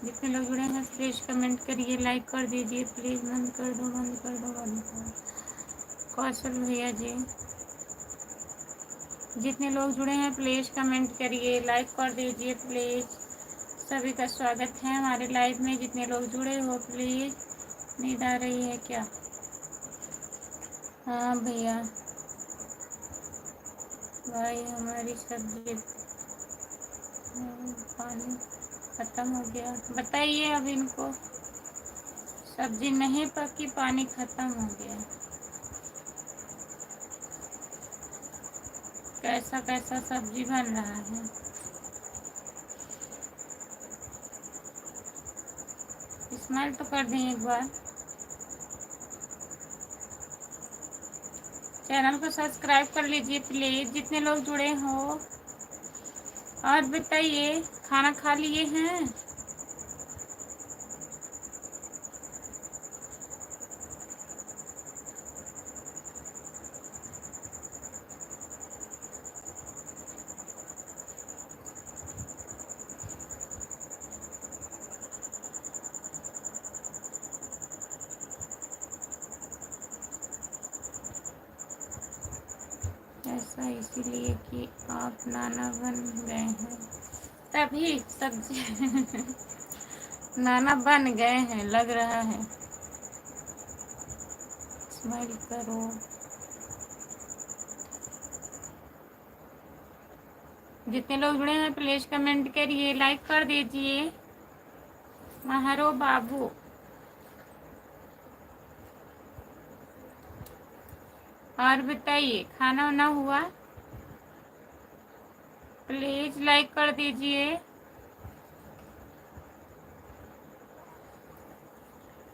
जितने लोग जुड़े हैं प्लीज कमेंट करिए, लाइक कर दीजिए प्लीज। बंद कर दो, बंद कर दो, बंद कर दो। कौशल भैया जी, जितने लोग जुड़े हैं प्लीज कमेंट करिए, लाइक कर दीजिए प्लीज। सभी का स्वागत है हमारे लाइव में। जितने लोग जुड़े हो प्लीज। नींद आ रही है क्या? हाँ भैया। भाई हमारी सब्जी पानी खत्म हो गया। बताइए अब इनको, सब्जी नहीं पकी, पानी खत्म हो गया। कैसा कैसा सब्जी बन रहा है? स्माइल तो कर दें एक बार। चैनल को सब्सक्राइब कर लीजिए प्लीज, जितने लोग जुड़े हो। और बताइए खाना खा लिए हैं? ऐसा इसीलिए कि आप नाना बन गए हैं तभी सब्जी नाना बन गए हैं लग रहा है। स्माइल करो। जितने लोग जुड़े हैं प्लीज कमेंट करिए, लाइक कर दीजिए। महारो बाबू, और बताइए खाना वाना हुआ? प्लीज लाइक कर दीजिए।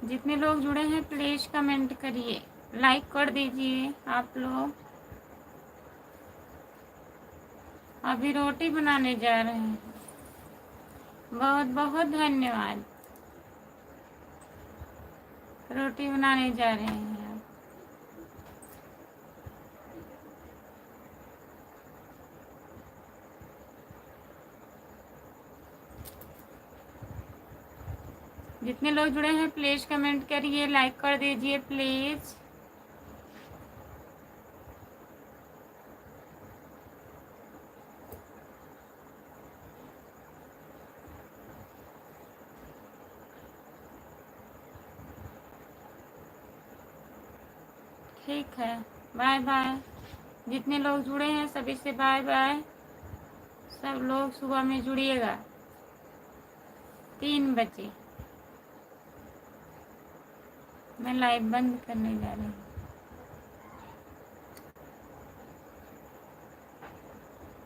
जितने लोग जुड़े हैं प्लीज कमेंट करिए, लाइक कर दीजिए आप लोग। अभी रोटी बनाने जा रहे हैं। बहुत बहुत धन्यवाद। रोटी बनाने जा रहे हैं आप। जितने लोग जुड़े हैं प्लीज कमेंट करिए, लाइक कर दीजिए प्लीज। ठीक है, बाय बाय। जितने लोग जुड़े हैं सभी से बाय बाय। सब लोग सुबह में जुड़िएगा 3 बजे। मैं लाइव बंद करने जा रही हूँ।